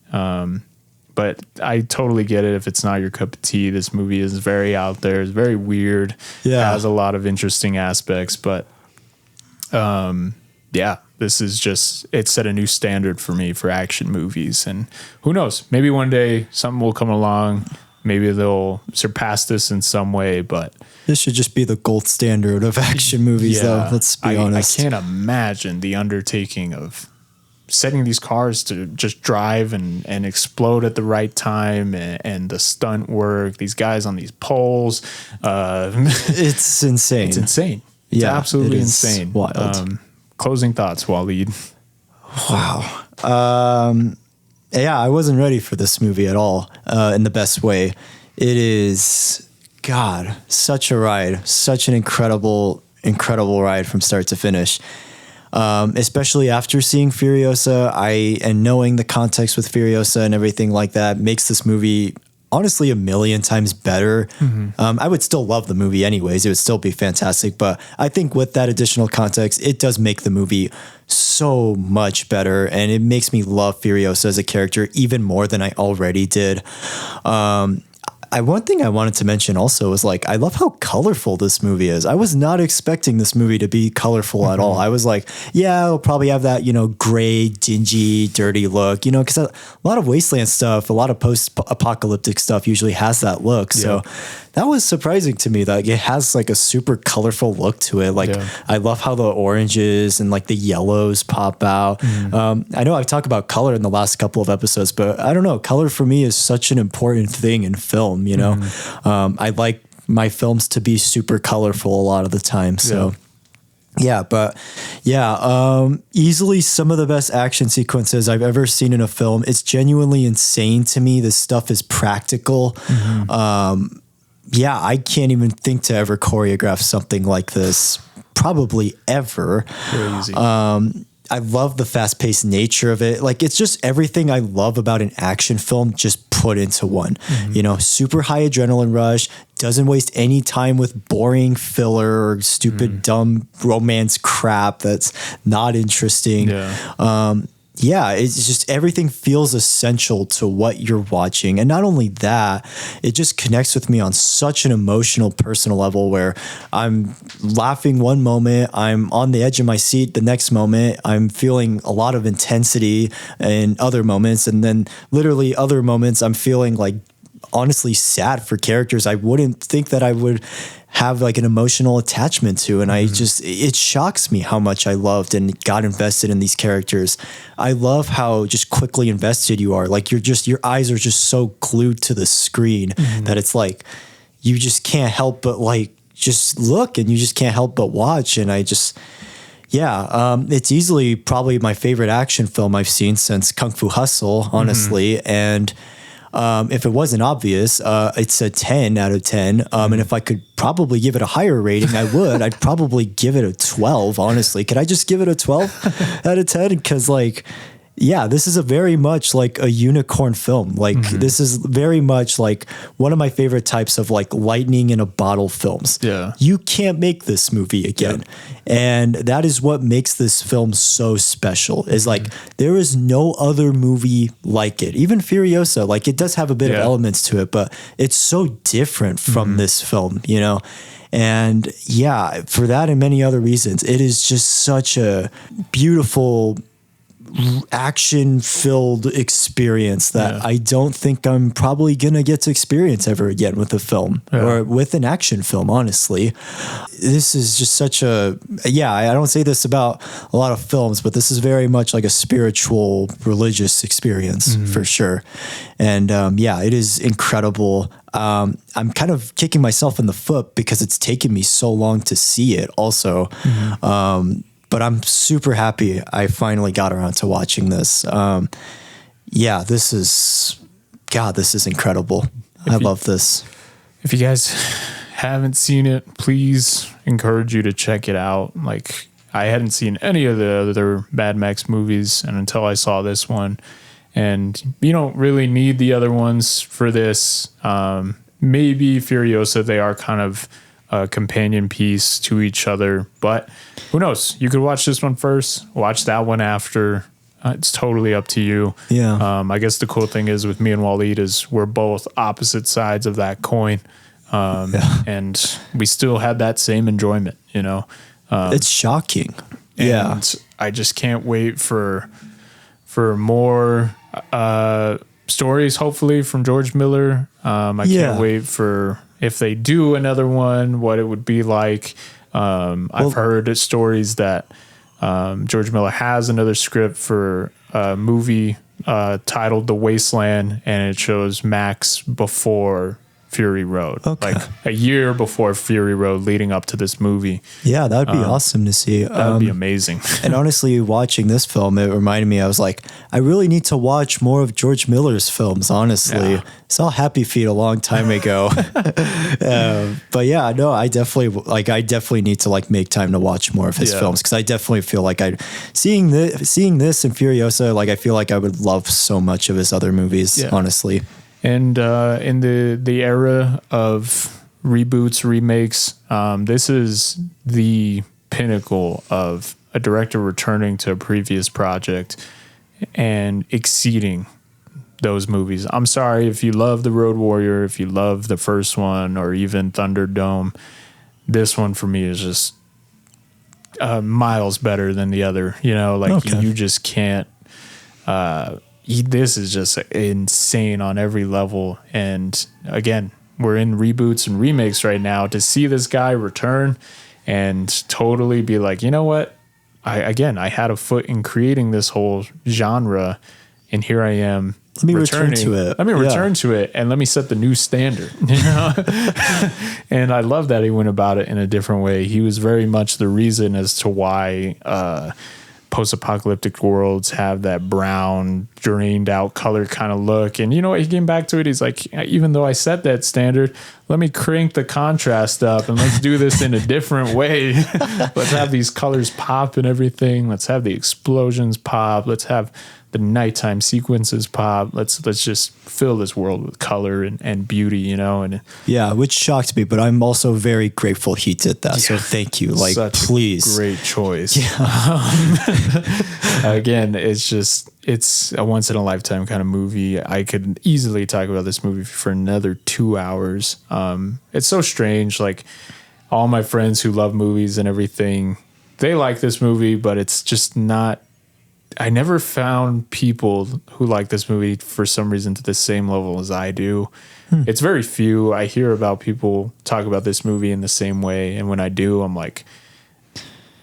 But I totally get it if it's not your cup of tea. This movie is very out there. It's very weird. Yeah. It has a lot of interesting aspects. But yeah, this is just, it set a new standard for me for action movies. And who knows? Maybe one day something will come along. Maybe they'll surpass this in some way. But this should just be the gold standard of action movies, though. Let's be honest. I can't imagine the undertaking of setting these cars to just drive and explode at the right time and the stunt work, these guys on these poles. It's insane. It's insane. It's absolutely insane. Wild. Closing thoughts, Wallied. Wow. Yeah, I wasn't ready for this movie at all in the best way. It is, God, such a ride, such an incredible ride from start to finish. Especially after seeing Furiosa, and knowing the context with Furiosa and everything like that makes this movie honestly a million times better. I would still love the movie anyways. It would still be fantastic. But I think with that additional context, it does make the movie so much better. And it makes me love Furiosa as a character even more than I already did. One thing I wanted to mention also was like, I love how colorful this movie is. I was not expecting this movie to be colorful at all. I was like, yeah, it'll probably have that, gray, dingy, dirty look, because a lot of Wasteland stuff, a lot of post-apocalyptic stuff usually has that look. So that was surprising to me that it has like a super colorful look to it. Like, I love how the oranges and like the yellows pop out. I know I've talked about color in the last couple of episodes, but I don't know. Color for me is such an important thing in film. I like my films to be super colorful a lot of the time. So easily some of the best action sequences I've ever seen in a film. It's genuinely insane to me. This stuff is practical. I can't even think to ever choreograph something like this, probably ever. Crazy. I love the fast-paced nature of it. Like, it's just everything I love about an action film just put into one. Super high adrenaline rush, doesn't waste any time with boring filler or stupid, dumb romance crap that's not interesting. It's just everything feels essential to what you're watching. And not only that, it just connects with me on such an emotional, personal level where I'm laughing one moment, I'm on the edge of my seat the next moment, I'm feeling a lot of intensity in other moments. And then literally other moments, I'm feeling like honestly sad for characters I wouldn't think that I would have like an emotional attachment to. And it shocks me how much I loved and got invested in these characters. I love how just quickly invested you are. Like your eyes are just so glued to the screen that it's like, you just can't help but like, just look and you just can't help but watch. And it's easily probably my favorite action film I've seen since Kung Fu Hustle, honestly. And if it wasn't obvious, it's a 10 out of 10. And if I could probably give it a higher rating, I would. I'd probably give it a 12, honestly. Could I just give it a 12 out of 10? Because this is a very much like a unicorn film. Like this is very much like one of my favorite types of like lightning in a bottle films. Yeah. You can't make this movie again. And that is what makes this film so special is like, there is no other movie like it. Even Furiosa, like it does have a bit of elements to it, but it's so different from this film, And for that and many other reasons, it is just such a beautiful action-filled experience that I don't think I'm probably going to get to experience ever again with a film or with an action film, honestly. This is just such I don't say this about a lot of films, but this is very much like a spiritual, religious experience for sure. And it is incredible. I'm kind of kicking myself in the foot because it's taken me so long to see it also. But I'm super happy I finally got around to watching this. This is incredible. I love this. If you guys haven't seen it, please encourage you to check it out. Like, I hadn't seen any of the other Mad Max movies, and until I saw this one, and you don't really need the other ones for this. Maybe Furiosa, they are kind of a companion piece to each other, but who knows? You could watch this one first, watch that one after. It's totally up to you. I guess the cool thing is with me and Wallied is we're both opposite sides of that coin. And we still had that same enjoyment, it's shocking. And I just can't wait for more stories, hopefully, from George Miller. I can't wait for if they do another one, what it would be like. I've heard stories that George Miller has another script for a movie titled The Wasteland, and it shows Max before Fury Road, like a year before Fury Road leading up to this movie. Yeah, that would be awesome to see. That would be amazing. And honestly, watching this film, it reminded me, I was like, I really need to watch more of George Miller's films, honestly. I saw Happy Feet a long time ago. But I definitely need to make time to watch more of his films, because I definitely feel like seeing this and Furiosa, I feel like I would love so much of his other movies, honestly. And in the era of reboots, remakes, this is the pinnacle of a director returning to a previous project and exceeding those movies. I'm sorry if you love The Road Warrior, if you love the first one, or even Thunderdome. This one for me is just miles better than the other. You know, like you just can't. This is just insane on every level. And again, we're in reboots and remakes right now. To see this guy return and totally be like, you know what? I had a foot in creating this whole genre, and here I am. Let me return to it. Let me return to it, and let me set the new standard. You know, and I love that he went about it in a different way. He was very much the reason as to why post-apocalyptic worlds have that brown, drained out color kind of look. And you know what? He came back to it. He's like, even though I set that standard, let me crank the contrast up and let's do this in a different way. Let's have these colors pop and everything. Let's have the explosions pop. Let's have the nighttime sequences pop. Let's just fill this world with color and beauty, you know? And yeah, which shocked me, but I'm also very grateful he did that. Yeah, so thank you. Like, please. Great choice. Yeah. Again, it's a once in a lifetime kind of movie. I could easily talk about this movie for another 2 hours. It's so strange. Like, all my friends who love movies and everything, they like this movie, but it's just not. I never found people who like this movie for some reason to the same level as I do. It's very few. I hear about people talk about this movie in the same way. And when I do, I'm like,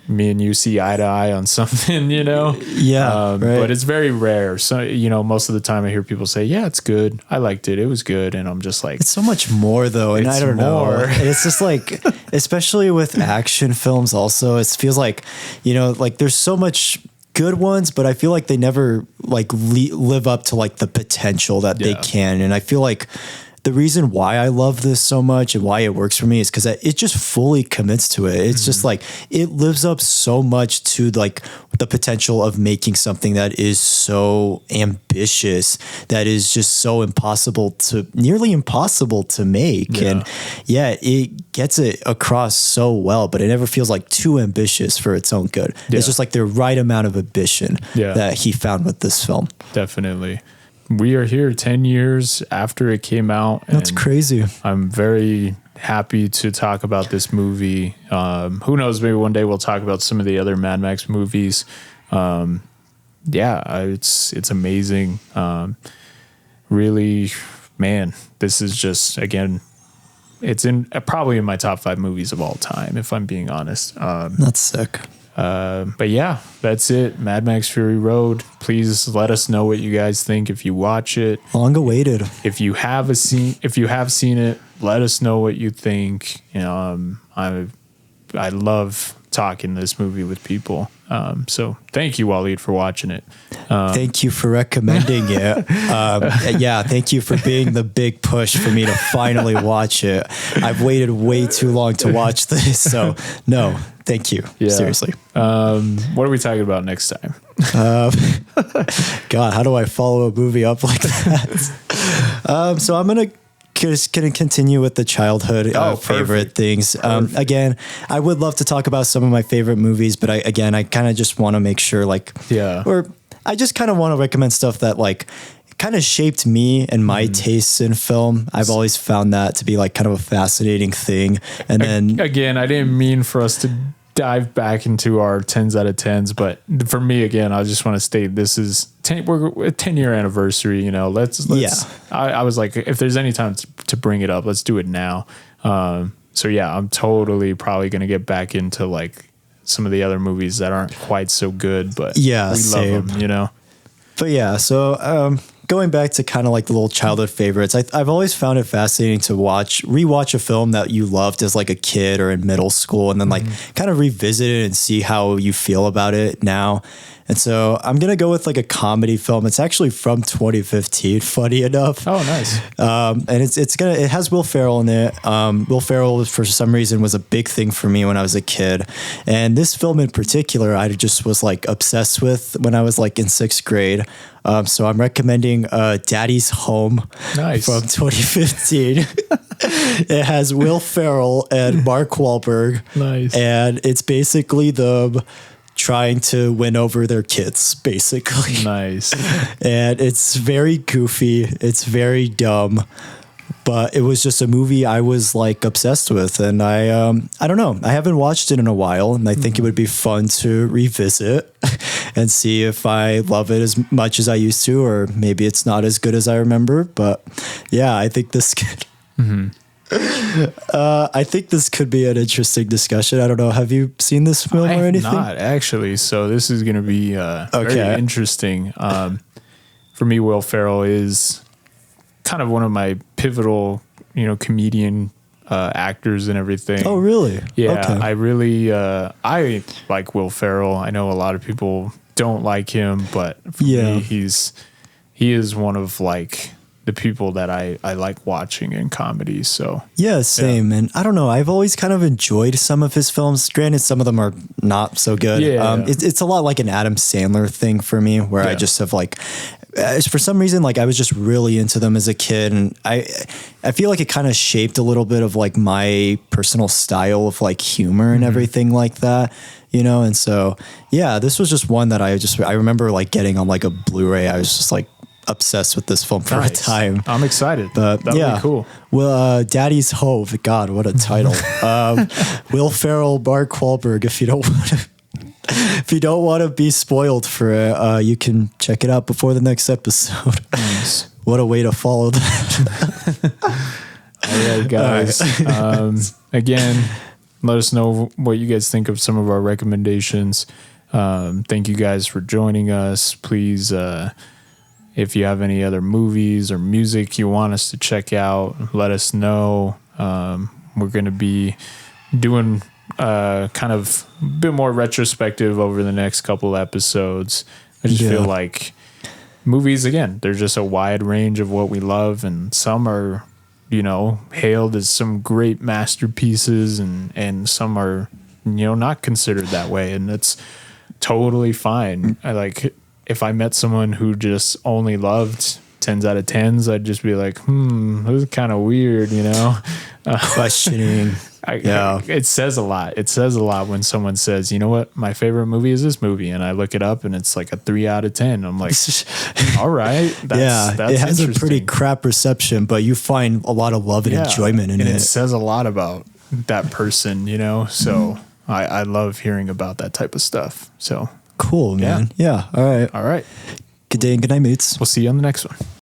me and you see eye to eye on something, you know? Yeah. Right. But it's very rare. So, you know, most of the time I hear people say, yeah, it's good. I liked it. It was good. And I'm just like, it's so much more though. And I don't know. And it's just like, especially with action films also, it feels like, you know, like there's so much good ones, but I feel like they never like live up to like the potential that they can. And I feel like the reason why I love this so much and why it works for me is because it just fully commits to it. It's just like, it lives up so much to like the potential of making something that is so ambitious, that is just so nearly impossible to make. Yeah. And yeah, it gets it across so well, but it never feels like too ambitious for its own good. Yeah. It's just like the right amount of ambition that he found with this film. Definitely. We are here 10 years after it came out. That's crazy. I'm very happy to talk about this movie. Who knows, maybe one day we'll talk about some of the other Mad Max movies. It's amazing. Really, man, this is just, again, it's probably in my top 5 movies of all time, if I'm being honest. That's sick. But yeah, that's it. Mad Max Fury Road. Please let us know what you guys think if you watch it. Long awaited. If you have seen it, let us know what you think. You know, I love talking this movie with people. So thank you, Wallied, for watching it. Thank you for recommending it. Yeah, thank you for being the big push for me to finally watch it. I've waited way too long to watch this, so no, thank you. Yeah. Seriously. What are we talking about next time? God, how do I follow a movie up like that? So I'm gonna continue with the childhood favorite things. Again, I would love to talk about some of my favorite movies, but I kind of just want to make sure or I just kind of want to recommend stuff that like kind of shaped me and my tastes in film. I've always found that to be like kind of a fascinating thing. And then again, I didn't mean for us to dive back into our 10s out of 10s, but for me, again, I just want to state this is we're a 10-year anniversary, you know, let's I was like, if there's any time to bring it up, let's do it now. So yeah, I'm totally probably going to get back into like some of the other movies that aren't quite so good, but we love them, you know? But yeah, so going back to kind of like the little childhood favorites, I've always found it fascinating to rewatch a film that you loved as like a kid or in middle school, and then like kind of revisit it and see how you feel about it now. And so I'm going to go with like a comedy film. It's actually from 2015, funny enough. Oh, nice. And it has Will Ferrell in it. Will Ferrell, for some reason, was a big thing for me when I was a kid. And this film in particular, I just was like obsessed with when I was like in 6th grade. So I'm recommending Daddy's Home from 2015. It has Will Ferrell and Mark Wahlberg. Nice. And it's basically them trying to win over their kids, basically. Nice. And it's very goofy. It's very dumb. But it was just a movie I was like obsessed with. And I don't know. I haven't watched it in a while. And I think it would be fun to revisit and see if I love it as much as I used to, or maybe it's not as good as I remember. But yeah, I think this could. I think this could be an interesting discussion. I don't know. Have you seen this film or anything? Not actually. So this is going to be very interesting. For me, Will Ferrell is kind of one of my pivotal, comedian actors and everything. Oh, really? Yeah, okay. I really I like Will Ferrell. I know a lot of people don't like him, but for me, he is one of like the people that I like watching in comedy. So yeah, same. And I don't know, I've always kind of enjoyed some of his films. Granted, some of them are not so good. It's a lot like an Adam Sandler thing for me, where I just have like, for some reason, like I was just really into them as a kid, and I feel like it kind of shaped a little bit of like my personal style of like humor and everything like that, And so yeah, this was just one that I remember like getting on like a Blu-ray. I was just like obsessed with this film for a time. I'm excited. But That'll be cool. Well, Daddy's Home. God, what a title. Will Ferrell, Mark Wahlberg. If you don't want to be spoiled for it, you can check it out before the next episode. Nice. What a way to follow that. All right, guys. Again, let us know what you guys think of some of our recommendations. Thank you guys for joining us. Please, if you have any other movies or music you want us to check out, let us know. We're going to be doing kind of a bit more retrospective over the next couple episodes. I just feel like movies, again, there's just a wide range of what we love, and some are, hailed as some great masterpieces, and some are, not considered that way, and that's totally fine. If I met someone who just only loved 10s out of 10s, I'd just be like, this is kind of weird, Questioning. It says a lot. It says a lot when someone says, you know what, my favorite movie is this movie, and I look it up and it's like a 3 out of 10. I'm like, all right. That's it has a pretty crap reception, but you find a lot of love and enjoyment in it. And it says a lot about that person, so I love hearing about that type of stuff. So cool, man. Yeah. All right. All right. Good day and good night, mates. We'll see you on the next one.